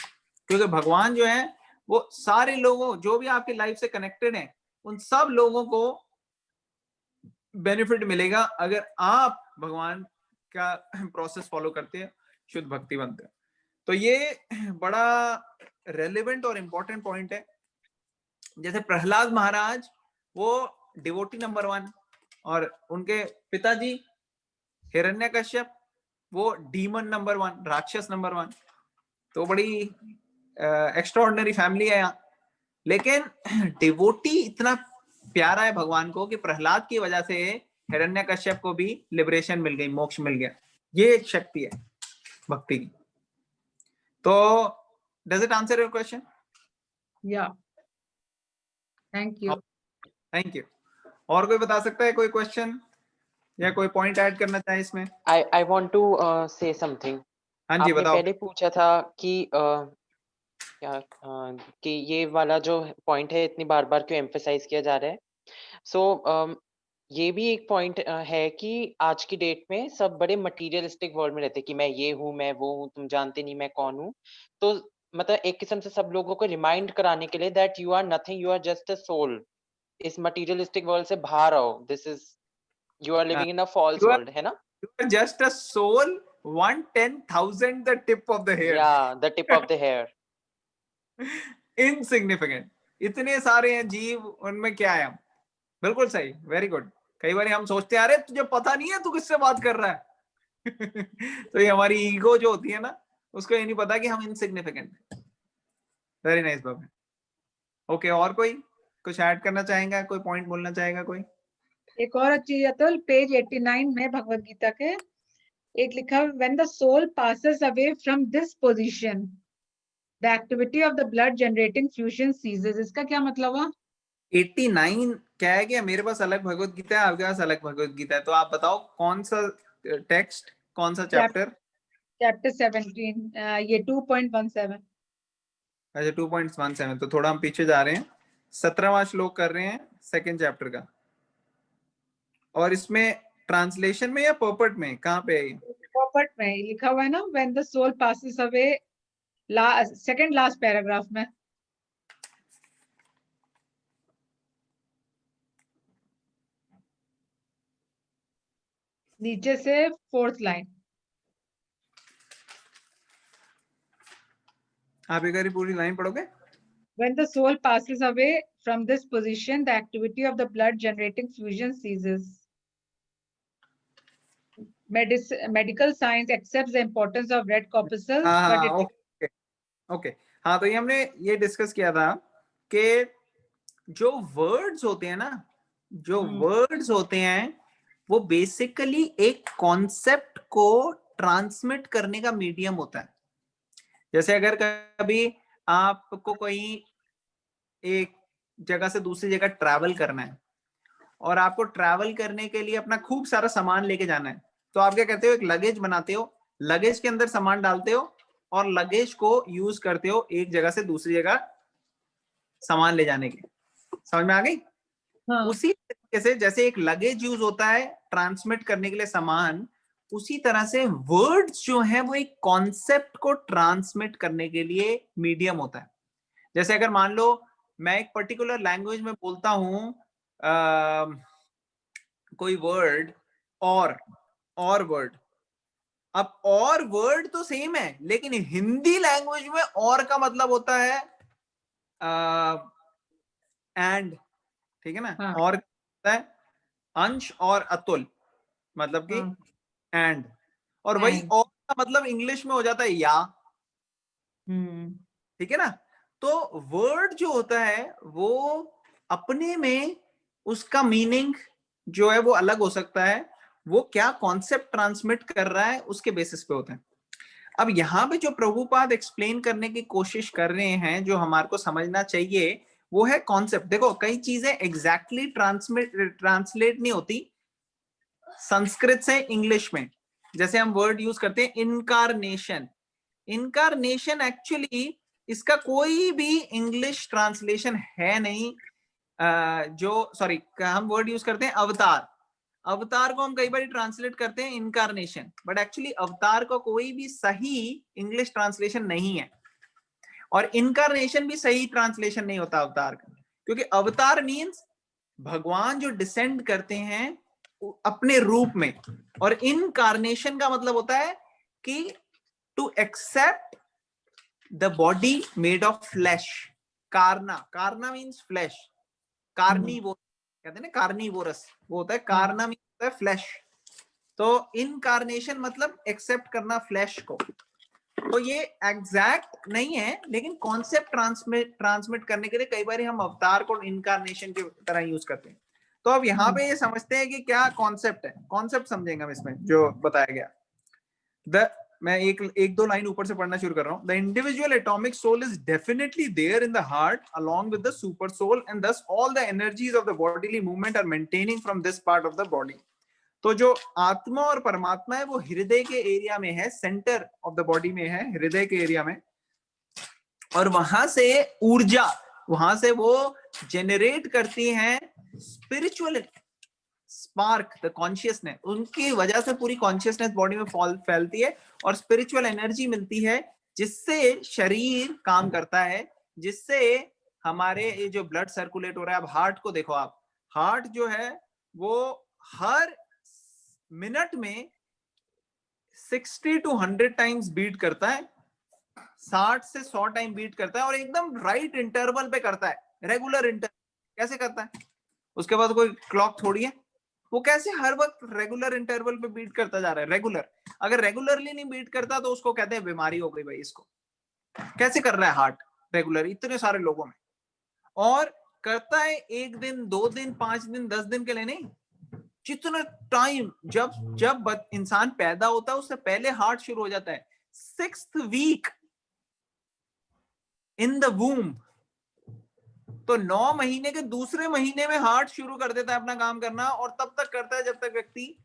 क्योंकि भगवान जो है वो सारे लोगों, जो भी आपकी लाइफ से कनेक्टेड हैं, उन सब लोगों को बेनिफिट मिलेगा अगर आप भगवान का प्रोसेस फॉलो करते हैं, शुद्ध भक्ति बनते हैं। तो ये बड़ा रेलेवेंट और इंपॉर्टेंट पॉइंट है। जैसे प्रहलाद महाराज वो डिवोटी नंबर 1, और उनके पिताजी हिरण्यकश्यप वो डीमन नंबर 1, राक्षस नंबर 1। तो बड़ी एक्स्ट्राऑर्डिनरी फैमिली है यहाँ। लेकिन डिवोटी इतना प्यारा है भगवान को कि प्रहलाद की वजह से हिरण्यकश्यप को भी लिबरेशन मिल गई, मोक्ष मिल गया। ये एक शक्ति है भक्ति की। तो does it answer your question? या, थैंक यू। Thank you. और कोई बता सकता है कोई क्वेश्चन या कोई पॉइंट ऐड करना चाहे इसमें? I want to say something. हाँ जी आपने बताओ। पहले पूछा था कि क्या कि ये वाला जो पॉइंट है इतनी बार बार क्यों एम्फेसाइज किया जा रहा है। सो ये भी एक पॉइंट है कि आज की डेट में सब बड़े मटेरियलिस्टिक वर्ल्ड में रहते हैं कि मैं ये हूँ, मैं वो हूँ, तुम जानते नहीं मैं कौन हूँ। तो मतलब एक किस्म से सब लोगों को रिमाइंड कराने के लिए that you are nothing, you are just a soul. इस मटेरियलिस्टिक वर्ल्ड से बाहर आओ, this is, you are living in a false world, है ना? You are just a soul, 1/10,000 the tip of the hair. Yeah, the tip of the hair. Insignificant. इतने सारे हैं जीव, उनमें क्या है हम? बिल्कुल सही, वेरी गुड। कई बार हम सोचते हैं अरे तुझे पता नहीं है तू किससे बात कर रहा है। तो ये हमारी ईगो जो होती है ना, उसको ये नहीं पता कि हम इनसिग्निफिकेंट हैं। वेरी नाइस बाबा। ओके, और कोई कुछ ऐड करना चाहेगा, कोई पॉइंट बोलना चाहेगा कोई? एक और चीज अतुल, पेज 89 में भगवत गीता के एक लिखा है, when the soul passes away from this position the activity of the blood generating fusion ceases. इसका क्या मतलब हुआ? 89 क्या है? क्या मेरे पास अलग भगवत गीता है, आपके पास अलग भगवत गीता है, तो आप बताओ कौन सा टेक्स्ट, कौन सा चैप्टर? चैप्टर 17, ये 2.17। अच्छा 2.17, तो थोड़ा हम पीछे जा रहे हैं, 17वां श्लोक कर रहे हैं सेकंड चैप्टर का। और इसमें ट्रांसलेशन में या पर्पट में, कहाँ पे है ये? पर्पट में लिखा हुआ है ना, when the soul passes away, second last paragraph में। नीचे से फोर्थ लाइन। आप एक बार पूरी लाइन पढ़ोगे? When the soul passes away from this position, the activity of the blood generating fusion ceases. Medical science accepts the importance of red corpuscles, but it okay okay, हाँ, तो ये हमने ये discuss किया था कि जो वर्ड्स होते हैं ना, जो वर्ड्स होते हैं वो बेसिकली एक कॉन्सेप्ट को ट्रांसमिट करने का मीडियम होता है। जैसे अगर कभी आपको कोई एक जगह से दूसरी जगह ट्रैवल करना है और आपको ट्रैवल करने के लिए अपना खूब सारा सामान लेके जाना है, तो आप क्या करते हो? एक लगेज बनाते हो, लगेज के अंदर सामान डालते हो और लगेज को यूज करते हो एक जगह से दूसरी जगह सामान ले जाने के। समझ में आ गई? हाँ। उसी तरीके से जैसे एक लगेज यूज होता है ट्रांसमिट करने के लिए सामान, उसी तरह से वर्ड्स जो है वो एक कॉन्सेप्ट को ट्रांसमिट करने के लिए मीडियम होता है। जैसे अगर मान लो मैं एक पर्टिकुलर लैंग्वेज में बोलता हूं कोई वर्ड और वर्ड, अब और वर्ड तो सेम है, लेकिन हिंदी लैंग्वेज में और का मतलब होता है एंड, ठीक है ना? हाँ। और होता है अंश और अतुल, मतलब कि एंड, और वही और का मतलब इंग्लिश में हो जाता है या। ठीक है ना? तो वर्ड जो होता है वो अपने में उसका मीनिंग जो है वो अलग हो सकता है, वो क्या कॉन्सेप्ट ट्रांसमिट कर रहा है उसके बेसिस पे होता है। अब यहाँ पे जो प्रभुपाद एक्सप्लेन करने की कोशिश कर रहे हैं, जो हमारे को समझना चाहिए, वो है कॉन्सेप्ट। देखो कई चीजें एग्जैक्टली ट्रांसलेट नहीं होती संस्कृत से इंग्लिश में। जैसे हम वर्ड यूज करते हैं इनकारनेशन, इनकारनेशन एक्चुअली इसका कोई भी इंग्लिश ट्रांसलेशन है नहीं। जो सॉरी हम वर्ड यूज करते हैं अवतार, अवतार को हम कई बार ट्रांसलेट करते हैं इनकारनेशन, बट एक्चुअली अवतार का कोई भी सही इंग्लिश ट्रांसलेशन नहीं है, और इनकारनेशन भी सही ट्रांसलेशन नहीं होता अवतार का, क्योंकि अवतार मीन्स भगवान जो डिसेंड करते हैं अपने रूप में, और इनकारनेशन का मतलब होता है कि to accept the body made of flesh. कारना, कारना मीन्स फ्लैश, कार्निवोर कहते हैं ना, कार्निवोरस वो होता है, कारना मीन्स होता है फ्लैश। तो इनकारनेशन मतलब एक्सेप्ट करना फ्लैश को। तो ये एग्जैक्ट नहीं है, लेकिन कॉन्सेप्ट ट्रांसमिट करने के लिए कई बार हम अवतार को इनकारनेशन की तरह यूज करते हैं। तो अब यहाँ पे ये समझते हैं कि क्या कॉन्सेप्ट है। कॉन्सेप्ट समझेंगे हम इसमें जो बताया गया। मैं एक दो लाइन ऊपर से पढ़ना शुरू कर रहा हूँ। The individual atomic soul is definitely there in the heart along with the super soul, and thus all the energies of the bodily movement are maintaining from this part of the body. तो जो आत्मा और परमात्मा है वो हृदय के area में है, सेंटर ऑफ द बॉडी में है, हृदय के एरिया में, और वहां से ऊर्जा, वहां से वो जेनरेट करती हैं स्पिरिचुअल स्पार्क, द कॉन्शियसनेस, उनकी वजह से पूरी कॉन्शियसनेस बॉडी में फैलती है और स्पिरिचुअल एनर्जी मिलती है, जिससे शरीर काम करता है, जिससे हमारे ये जो ब्लड सर्कुलेट हो रहा है। अब हार्ट को देखो आप, हार्ट जो है वो हर मिनट में 60 to 100 टाइम्स बीट करता है, 60 से 100 टाइम बीट करता है, और एकदम राइट इंटरवल पे करता है, रेगुलर इंटरवल। कैसे करता है? उसके बाद कोई क्लॉक थोड़ी है, वो कैसे हर वक्त रेगुलर इंटरवल पे बीट करता जा रहा है, रेगुलर। अगर रेगुलरली नहीं बीट करता तो उसको कहते हैं बीमारी हो गई भाई इसको। कैसे कर रहा है हार्ट रेगुलर इतने सारे लोगों में? और करता है 1 दिन 2 दिन 5 दिन 10 दिन के लिए नहीं, जितना टाइम जब इंसान पैदा होता है उससे पहले हार्ट शुरू हो जाता है। 6th वीक इन द वूम, तो 9 महीने के दूसरे महीने में हार्ट शुरू कर देता है अपना काम करना, और तब तक करता है जब तक व्यक्ति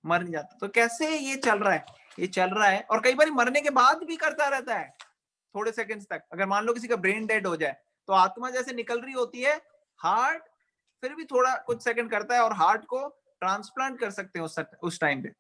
मर नहीं जाता। तो कैसे ये चल रहा है? ये चल रहा है, और कई बार मरने के बाद भी करता रहता है थोड़े सेकंड्स तक। अगर मान लो किसी का ब्रेन डेड हो जाए तो आत्मा जैसे निकल रही होती है, हार्ट फिर भी थोड़ा कुछ सेकंड करता है और हार्ट को ट्रांसप्लांट कर सकते हैं उस टाइम पे।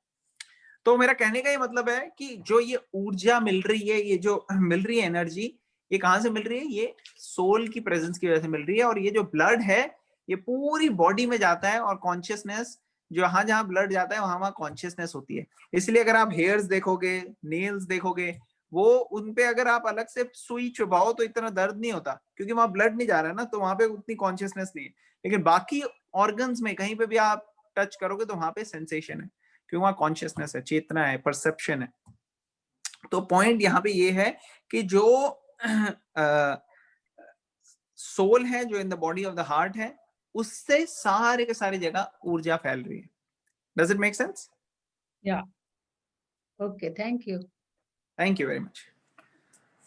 तो मेरा कहने का ये मतलब है कि जो ये ऊर्जा मिल रही है, ये जो मिल रही है एनर्जी, ये कहां से मिल रही है? ये सोल की प्रेजेंस की वजह से मिल रही है। और ये जो ब्लड है ये पूरी बॉडी में जाता है, और कॉन्शियसनेस जहां जहां ब्लड जाता है वहां वहां कॉन्शियसनेस होती है। इसलिए अगर आप हेयर्स देखोगे, नेल्स देखोगे, वो उनपे अगर आप अलग से सुई चुभाओ तो इतना दर्द नहीं होता, क्योंकि वहां ब्लड नहीं जा रहा है ना, तो वहां पे उतनी कॉन्शियसनेस नहीं है। लेकिन बाकी ऑर्गन्स में कहीं पे भी आप टच करोगे तो वहां पे सेंसेशन है, क्योंकि वहां कॉन्शियसनेस है, चेतना है, परसेप्शन है। तो पॉइंट यहाँ पे ये है कि जो सोल है, जो in the body of the heart है, उससे सारे के सारी जगह ऊर्जा फैल रही है। Does it make sense? या okay, thank you. Thank you very much,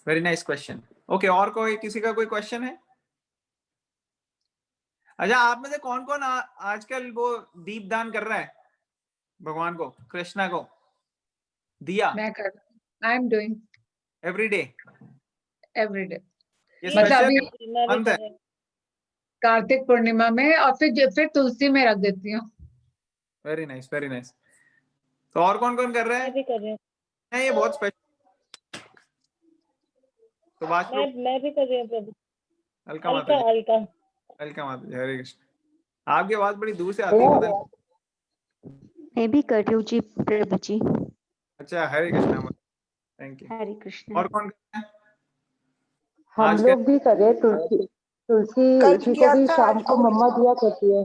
very nice question. Okay, और कोई किसी का कोई क्वेश्चन है? अच्छा, आप में से कौन कौन आजकल वो दीप दान कर रहा है भगवान को, कृष्णा को दिया? मैं कर, I am doing every day? Every day, ये मतलब स्पेशल अभी मंथ है? कार्तिक पूर्णिमा में, और फिर तुलसी में रख देती हूँ। Very nice, very nice. तो और कौन कौन कर रहा है? मैं भी कर रही हूँ। ये बहुत स्पेशल। तो मैं भी कर रही हूँ प्रभु। अलका माता जी, अलका अलका माता जी, हरे कृष्ण। आपकी आवाज बड़ी दूर से आती है, पता नहीं। मैं भी कर रही हूँ जी प्रभु जी। अच्छा, हरे कृष्णा, थैंक यू। हरे कृष्ण। और कौन कर रहा है? हम आज लोग भी कर रहे हैं। तुलसी कल जी को किया भी था, शाम आज को मम्मा दिया करती है।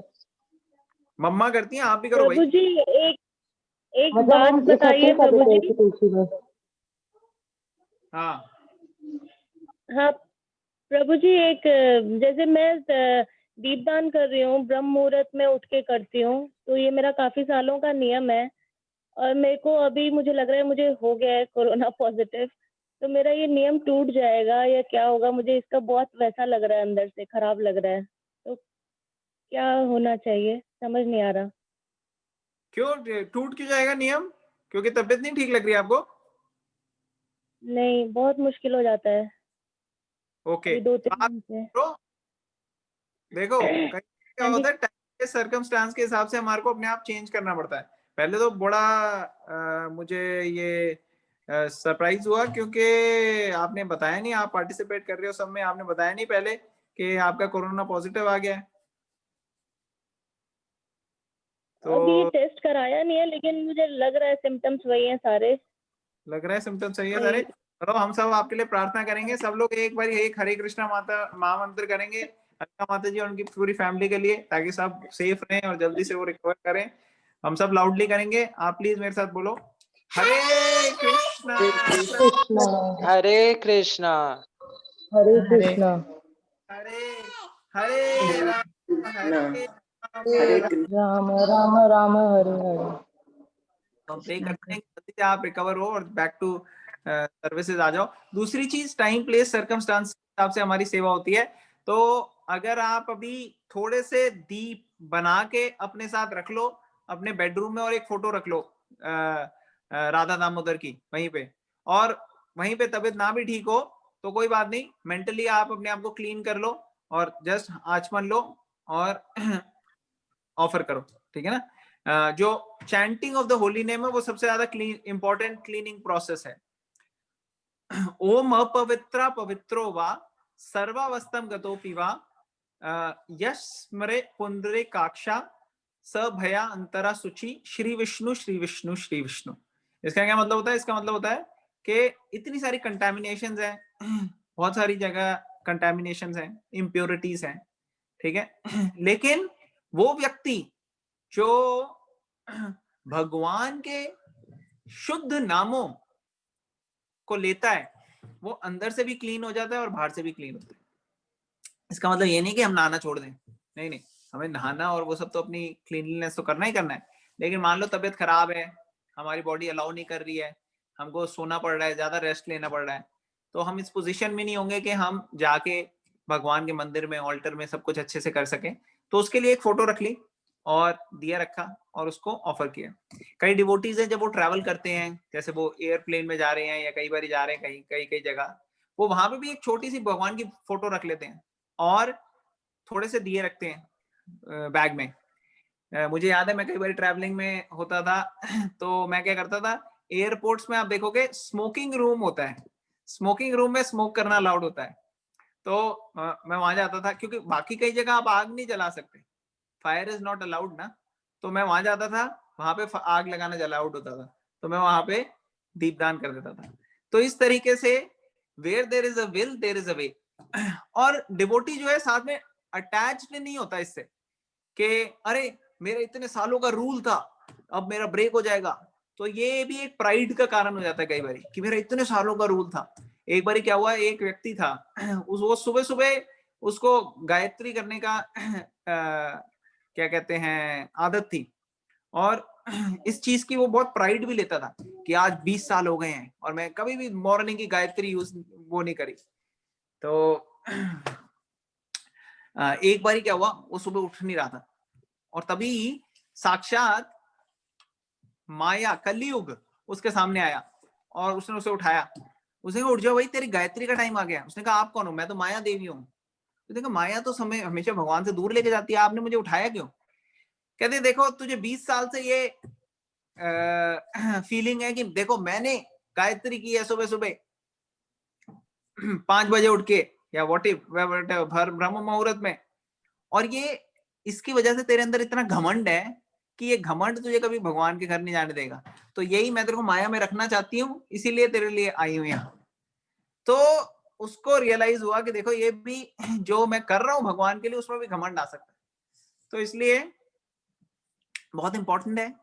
मम्मा करती हैं, आप भी करो प्रभु भाई। जी एक मतलब बात हम इकट्ठे बताइए कर प्रभु देते जी। हैं तुलसी में। हाँ हाँ प्रभु जी, एक जैसे मैं दीपदान कर रही हूँ, ब्रह्म मुहूर्त में उठ के करती हूँ, तो ये मेरा काफी सालों का नियम है। और मेरे को अभी मुझे लग रहा है मुझे हो गया है कोरोना पॉजिटिव, तो मेरा ये नियम टूट जाएगा या क्या होगा? मुझे इसका बहुत वैसा लग रहा है, अंदर से खराब लग रहा है। तो क्या होना चाहिए, समझ नहीं आ रहा। क्यों टूट क्यों जाएगा नियम? क्योंकि तबीयत नहीं ठीक लग रही है आपको? नहीं, बहुत मुश्किल हो जाता है ओके, अभी 2-3 तो आप दिन से। करो। देखो कहीं क्या हाँ जी। होता है, टाइम के सर्कमस्टांस के हिसाब से हमारे को अपने आप चेंज करना पड़ता है। पहले तो बड़ा मुझे ये सरप्राइज हुआ, क्योंकि आपने बताया नहीं, आप पार्टिसिपेट कर रहे हो सब में, आपने बताया नहीं पहले कि आपका कोरोना पॉजिटिव आ गया है। अभी तो टेस्ट कराया नहीं है, लेकिन मुझे लग रहा है सिम्टम्स वही हैं सारे। लग रहा है सिम्टम्स सही है वही। सारे। चलो हम सब आपके लिए प्रार्थना करेंगे, सब लोग एक बार एक हरे कृष्णा माता महामंत्र करेंगे अलका माता जी और उनकी पूरी फैमिली के लिए, ताकि सब सेफ रहें और जल्दी से वो रिकवर करें। हम सब लाउडली करेंगे, आप प्लीज मेरे साथ बोलो, हरे कृष्णा कृष्णा हरे कृष्णा हरे कृष्णा हरे हरे राम हरे हरे राम राम राम हरे हरे। तो प्रे करते हैं कि जल्दी से आप रिकवर हो और बैक टू सर्विसेज आ जाओ। दूसरी चीज, टाइम प्लेस सर्कमस्टांस के हिसाब से हमारी सेवा होती है। तो अगर आप अभी थोड़े से दीप बना के अपने साथ रख लो अपने बेडरूम में, और एक फोटो रख लो राधा दामोदर की वहीं पे, और वहीं पे तबीयत ना भी ठीक हो तो कोई बात नहीं, मेंटली आप अपने आप को क्लीन कर लो और जस्ट आचमन लो और ऑफर करो, ठीक है ना। जो chanting of the holy name है वो सबसे ज्यादा इंपॉर्टेंट क्लीनिंग प्रोसेस है। ओम अपवित्रा पवित्रो वा सर्वावस्थम गतोपि वा यश स्मरे पुंडरे काक्षा सभया अंतरा सुचि श्री विष्णु श्री विष्णु श्री विष्णु। इसका क्या मतलब होता है? इसका मतलब होता है कि इतनी सारी कंटामिनेशंस हैं, बहुत सारी जगह कंटामिनेशंस हैं, इम्प्योरिटीज हैं, ठीक है, लेकिन वो व्यक्ति जो भगवान के शुद्ध नामों को लेता है वो अंदर से भी क्लीन हो जाता है और बाहर से भी क्लीन होता है। इसका मतलब ये नहीं कि हम नहाना छोड़ दें, नहीं नहीं, हमें नहाना और वो सब तो अपनी क्लीनलीनेस तो करना ही करना है। लेकिन मान लो तबीयत खराब है, हमारी बॉडी अलाउ नहीं कर रही है, हमको सोना पड़ रहा है, ज्यादा रेस्ट लेना पड़ रहा है, तो हम इस पोजीशन में नहीं होंगे कि हम जाके भगवान के मंदिर में, ऑल्टर में सब कुछ अच्छे से कर सकें। तो उसके लिए एक फोटो रख ली और दिया रखा और उसको ऑफर किया। कई डिवोटीज हैं जब वो ट्रैवल करते हैं, जैसे वो एयरप्लेन में जा रहे हैं या कई बार जा रहे हैं कहीं कई कई जगह, वो वहां पे भी एक छोटी सी भगवान की फोटो रख लेते हैं और थोड़े से दिए रखते हैं बैग में। मुझे याद है मैं कई बार ट्रैवलिंग में होता था तो मैं क्या करता था, एयरपोर्ट्स में आप देखोगे स्मोकिंग रूम होता है, स्मोकिंग रूम में स्मोक करना अलाउड होता है। तो मैं वहां जाता था क्योंकि बाकी कई जगह आप आग नहीं जला सकते, फायर इज नॉट अलाउड ना, तो मैं वहां जाता था, वहां पे आग लगाना अलाउड होता था, तो मैं वहां पे दीपदान कर देता था। तो इस तरीके से where there is a will there is a way. और डिवोटी जो है साथ में अटैच्ड नहीं होता इससे कि अरे मेरा इतने सालों का रूल था अब मेरा ब्रेक हो जाएगा। तो ये भी एक प्राइड का कारण हो जाता है कई बार कि मेरा इतने सालों का रूल था। एक बार क्या हुआ, एक व्यक्ति था वो सुबह सुबह उसको गायत्री करने का क्या कहते हैं आदत थी, और इस चीज की वो बहुत प्राइड भी लेता था कि आज 20 साल हो गए हैं और मैं कभी भी मॉर्निंग की गायत्री यूज वो नहीं करी। तो एक बार क्या हुआ, वो सुबह उठ नहीं रहा था और तभी साक्षात माया कलयुग उसके सामने आया और उसने उसे उठाया। उसने कहा उठ जाओ भाई, तेरी गायत्री का टाइम आ गया। उसने कहा आप कौन हो? मैं तो माया देवी हूँ। उसने कहा माया तो समय हमेशा भगवान से दूर लेके जाती है, आपने मुझे उठाया क्यों? कहते देखो तुझे 20 साल से ये फीलिंग है कि देखो मैंने गायत्री की है सुबह सुबह 5 बजे उठ के या भर ब्रह्म मुहूर्त में, और ये इसकी वजह से तेरे अंदर इतना घमंड है कि ये घमंड तुझे कभी भगवान के घर नहीं जाने देगा। तो यही मैं तेरे को माया में रखना चाहती हूँ, इसीलिए तेरे लिए आई हूँ यहाँ। तो उसको रियलाइज हुआ कि देखो ये भी जो मैं कर रहा हूँ भगवान के लिए उसमें भी घमंड आ सकता है। तो इसलिए बहुत इंपॉर्टेंट है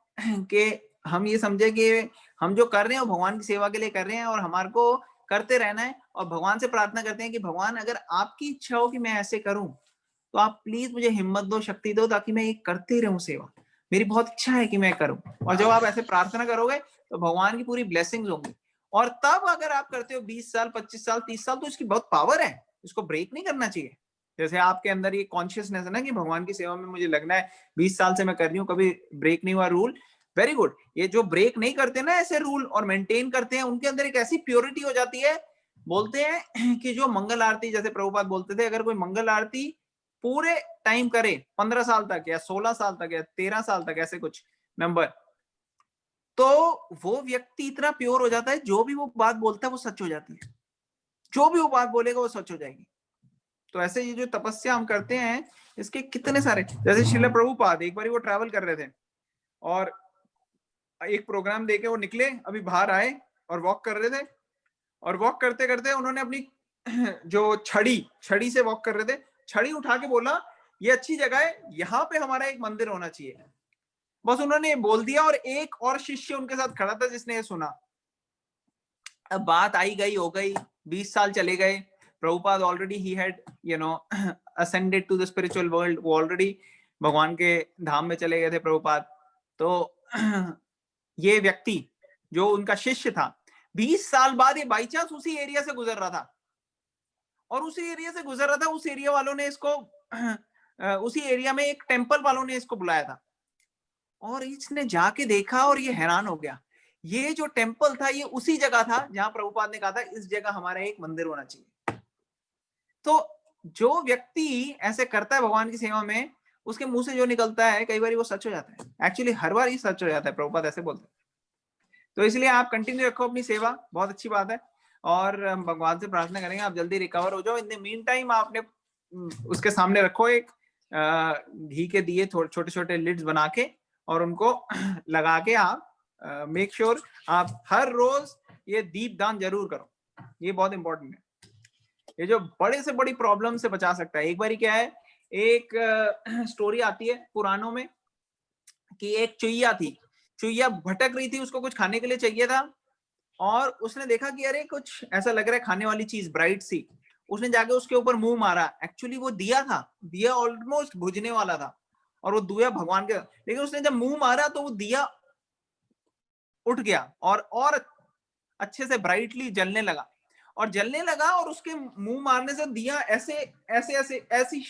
कि हम ये समझे कि हम जो कर रहे हैं वो भगवान की सेवा के लिए कर रहे हैं और हमारे को करते रहना है, और भगवान से प्रार्थना करते हैं कि भगवान अगर आपकी इच्छा हो कि मैं ऐसे करूं तो आप प्लीज मुझे हिम्मत दो, शक्ति दो, ताकि मैं ये करते रहूं सेवा। मेरी बहुत इच्छा है कि मैं करूं। और जब आप ऐसे प्रार्थना करोगे तो भगवान की पूरी ब्लेसिंग्स होंगी। और तब अगर आप करते हो 20 साल 25 साल 30 साल तो इसकी बहुत पावर है, इसको ब्रेक नहीं करना चाहिए। जैसे आपके अंदर ये कॉन्शियसनेस है ना कि भगवान की सेवा में मुझे लगना है, 20 साल से मैं कर रही हूँ, कभी ब्रेक नहीं हुआ रूल, वेरी गुड। ये जो ब्रेक नहीं करते ना ऐसे रूल और मेंटेन करते हैं, उनके अंदर एक ऐसी प्योरिटी हो जाती है। बोलते हैं कि जो मंगल आरती, जैसे प्रभुपाद बोलते थे, अगर कोई मंगल आरती पूरे टाइम करे 15 साल तक या 16 साल तक या 13 साल तक, ऐसे कुछ नंबर, तो वो व्यक्ति इतना प्योर हो जाता है, जो भी वो बात बोलता है वो सच हो जाती है, जो भी वो बात बोलेगा वो सच हो जाएगी। तो ऐसे ये जो तपस्या हम करते हैं इसके कितने सारे, जैसे श्रील प्रभुपाद एक बार वो ट्रैवल कर रहे थे और एक प्रोग्राम देके वो निकले, अभी बाहर आए और वॉक कर रहे थे, और वॉक करते करते उन्होंने अपनी जो छड़ी से वॉक कर रहे थे, छड़ी उठा के बोला ये अच्छी जगह है, यहाँ पे हमारा एक मंदिर होना चाहिए। बस उन्होंने बोल दिया और एक और शिष्य उनके साथ खड़ा था जिसने ये सुना। अब बात आई गई हो गई, 20 साल चले गए। प्रभुपाद ऑलरेडी ही had ascended to the spiritual world, वो ऑलरेडी भगवान के धाम में चले गए थे प्रभुपाद। तो ये व्यक्ति जो उनका शिष्य था, 20 साल बाद ये बाई चांस उसी एरिया से गुजर रहा था, और उसी एरिया से गुजर रहा था, उस एरिया वालों ने इसको उसी एरिया में एक टेंपल वालों ने इसको बुलाया था, और इसने जाके देखा और ये हैरान हो गया। ये जो टेंपल था ये उसी जगह था जहां प्रभुपाद ने कहा था इस जगह हमारा एक मंदिर होना चाहिए। तो जो व्यक्ति ऐसे करता है भगवान की सेवा में, उसके मुंह से जो निकलता है कई बार वो सच हो जाता है। एक्चुअली हर बार ही सच हो जाता है, प्रभुपाद ऐसे बोलते हैं। तो इसलिए आप कंटिन्यू रखो अपनी सेवा, बहुत अच्छी बात है, और हम भगवान से प्रार्थना करेंगे आप जल्दी रिकवर हो जाओ। इन द मीन टाइम आपने उसके सामने रखो एक घी के दिए छोटे छोटे लिड्स बना के, और उनको लगा के आप मेक श्योर आप हर रोज ये दीप दान जरूर करो। ये बहुत इंपॉर्टेंट है, ये जो बड़े से बड़ी प्रॉब्लम से बचा सकता है। एक बार क्या है, एक स्टोरी आती है पुराणों में कि एक चुईया थी, चुईया भटक रही थी, उसको कुछ खाने के लिए चाहिए था, और उसने देखा कि अरे कुछ ऐसा लग रहा है खाने वाली चीज ब्राइट सी, उसने जाके उसके ऊपर मुंह मारा, एक्चुअली वो दिया था, दिया ऑलमोस्ट बुझने वाला था और वो दिया भगवान के, लेकिन उसने जब मुंह मारा तो वो दिया उठ गया और अच्छे से ब्राइटली जलने लगा और जलने लगा, और उसके मुंह मारने से दिया ऐसे ऐसे ऐसे ऐसी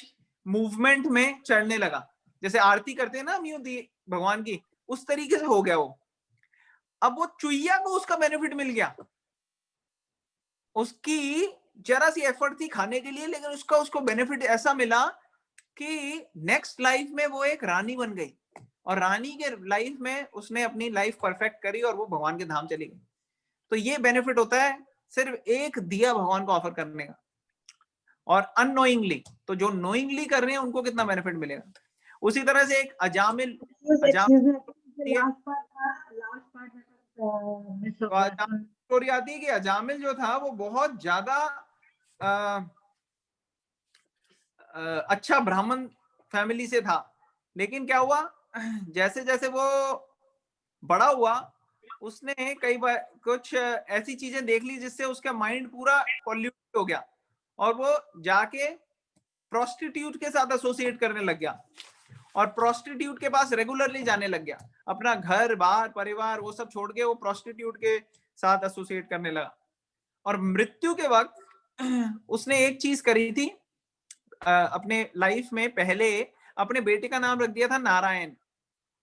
मूवमेंट में चढ़ने लगा, जैसे आरती करते हैं ना हम यूं भगवान की, उस तरीके से हो गया वो। अब वो चुईया को उसका बेनिफिट मिल गया, उसकी जरा सी एफर्ट थी खाने के लिए, लेकिन उसको बेनिफिट ऐसा मिला कि नेक्स्ट लाइफ में वो एक रानी बन गई, और रानी के लाइफ में उसने अपनी लाइफ परफेक्ट करी और वो भगवान के धाम चली गई। तो ये बेनिफिट होता है सिर्फ एक दिया भगवान को ऑफर करने का। और अननोइंगली, तो जो नोइंगली कर रहे हैं उनको कितना बेनिफिट मिलेगा। उसी तरह से एक अजामिल स्टोरी आती है कि अजामिल जो था वो बहुत ज्यादा अच्छा ब्राह्मण फैमिली से था, लेकिन क्या हुआ, जैसे जैसे वो बड़ा हुआ उसने कई बार कुछ ऐसी चीजें देख ली जिससे उसका माइंड पूरा पॉल्यूट हो गया, और वो जाके प्रोस्टिट्यूट के साथ एसोसिएट करने लग गया, और प्रोस्टिट्यूट के पास रेगुलरली जाने लग गया, अपना घर बार परिवार वो सब छोड़ के वो प्रोस्टिट्यूट के साथ एसोसिएट करने लगा। और मृत्यु के वक्त उसने एक चीज करी थी अपने लाइफ में, पहले अपने बेटे का नाम रख दिया था नारायण,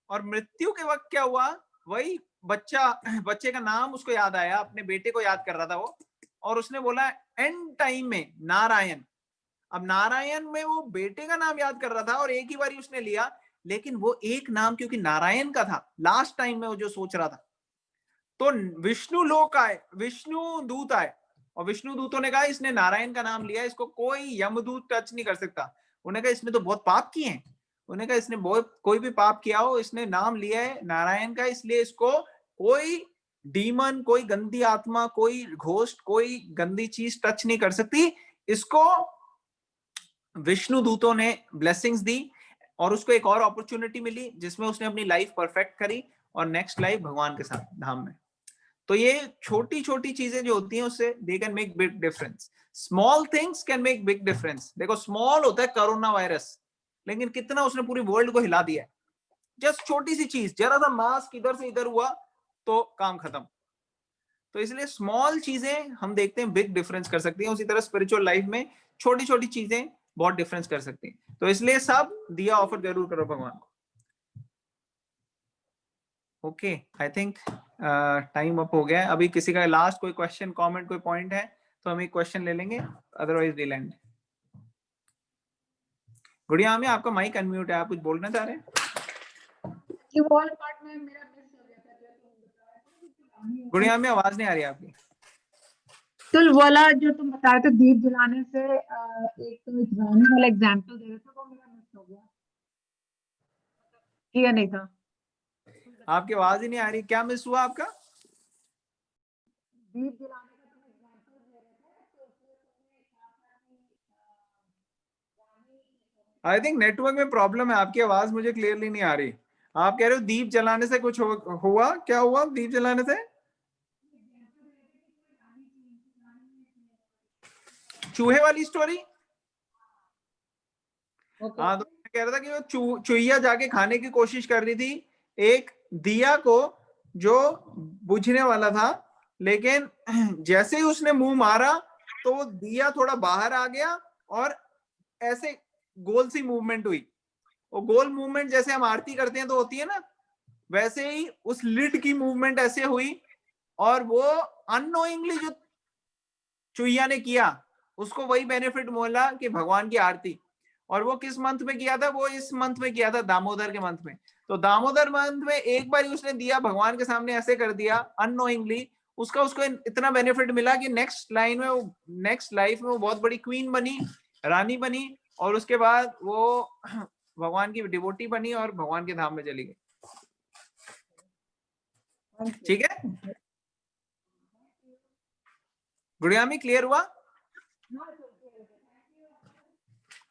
और मृत्यु के वक्त क्या हुआ, वही बच्चे का नाम उसको याद आया, अपने बेटे को याद कर रहा था वो, और उसने बोला एंड टाइम में नारायण। अब नारायण में वो बेटे का नाम याद कर रहा था और एक ही बारी उसने लिया, लेकिन वो एक नाम क्योंकि नारायण का था लास्ट टाइम में वो जो सोच रहा था, तो विष्णु लोक आए, विष्णु दूत आए, और विष्णु दूतों ने कहा इसने नारायण का नाम लिया, इसको कोई यमदूत टच नहीं कर सकता। उन्हें कहा इसने तो बहुत पाप किए हैं, उन्हें कहा इसने बहुत कोई भी पाप किया हो, इसने नाम लिया है नारायण का, इसलिए इसको कोई डीमन, कोई गंदी आत्मा, कोई घोस्ट, कोई गंदी चीज टच नहीं कर सकती। इसको विष्णु दूतों ने ब्लेसिंग्स दी और उसको एक और अपॉर्चुनिटी मिली जिसमें उसने अपनी लाइफ परफेक्ट करी और नेक्स्ट लाइफ भगवान के साथ धाम में। तो ये छोटी छोटी चीजें जो होती हैं उससे they can make big difference. Small things can make big difference. देखो स्मॉल होता है कोरोना वायरस, लेकिन कितना उसने पूरी वर्ल्ड को हिला दिया है। जस्ट छोटी सी चीज, जरा सा मास्क इधर से इधर हुआ तो काम खत्म। तो इसलिए स्मॉल चीजें हम देखते हैं बिग डिफरेंस कर सकती हैं, उसी तरह स्पिरिचुअल लाइफ में छोटी छोटी चीजें बहुत डिफरेंस कर सकती हैं। तो इसलिए सब दिया ऑफर जरूर करो भगवान को। Okay, I think time up हो गया। अभी किसी का लास्ट कोई क्वेश्चन, कमेंट, कोई पॉइंट है तो हम एक क्वेश्चन ले लेंगे, अदरवाइज वील एंड। गुड़िया में आपका माइक अनम्यूट है, आप कुछ बोलना चाह रहे हैं? गुड़िया में आवाज नहीं आ रही आपकी। तो वाला जो तुम बता रहे थे दीप जलाने से एक तो जलाने वाला एग्जांपल दे रहे थे वो मेरा मिस हो गया, किया नहीं था। आपकी आवाज ही नहीं आ रही, क्या मिस हुआ आपका? दीप जलाने का तुम एग्जांपल दे रहे थे तो उसमें तुमने आई थिंक नेटवर्क में प्रॉब्लम है, आपकी आवाज मुझे क्लियरली नहीं आ रही। आप कह रहे हो दीप जलाने से कुछ हुआ, क्या हुआ दीप जलाने से? चूहे वाली स्टोरी? हाँ, तो मैं कह रहा था कि वो चुईया जाके खाने की कोशिश कर रही थी एक दिया को जो बुझने वाला था, लेकिन जैसे ही उसने मुंह मारा तो वो दिया थोड़ा बाहर आ गया और ऐसे गोल सी मूवमेंट हुई। वो गोल मूवमेंट जैसे हम आरती करते हैं तो होती है ना, वैसे ही उस लिड की मूवमेंट ऐसे हुई, और वो अननोइंगली जो चुईया ने किया उसको वही बेनिफिट मिला कि भगवान की आरती। और वो किस मंथ में किया था? वो इस मंथ में किया था, दामोदर के मंथ में। तो दामोदर मंथ में एक बार उसने दिया भगवान के सामने ऐसे कर दिया अननोइंगली, उसको इतना बेनिफिट मिला कि नेक्स्ट लाइन में वो, नेक्स्ट लाइफ में वो बहुत बड़ी क्वीन बनी, रानी बनी, और उसके बाद वो भगवान की डिवोटी बनी और भगवान के धाम में चली गई। ठीक है, गुड़िया में क्लियर हुआ?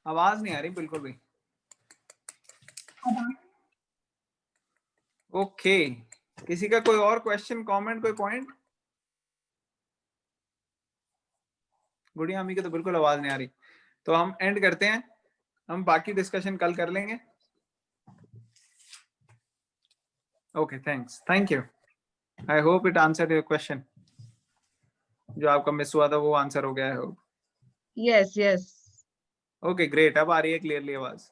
आवाज नहीं आ रही बिल्कुल भी। ओके, किसी का कोई और क्वेश्चन, कमेंट, कोई पॉइंट? गुड़िया अम्मी की तो बिल्कुल आवाज नहीं आ रही। तो हम एंड करते हैं, हम बाकी डिस्कशन कल कर लेंगे। Okay, thanks, thank you. I hope it answer your question. जो आपका मिस हुआ था वो आंसर हो गया है। Hope. Yes yes. Okay great, अब आ रही है क्लियरली आवाज।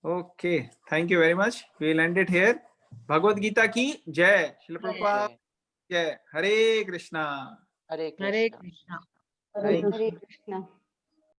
Okay, thank you very much. We will end it here. Bhagavad Gita की जय। श्रील प्रभुपाद जय। हरे कृष्णा। हरे हरे कृष्णा। कृष्णा। हरे Thank you. हरे कृष्णा।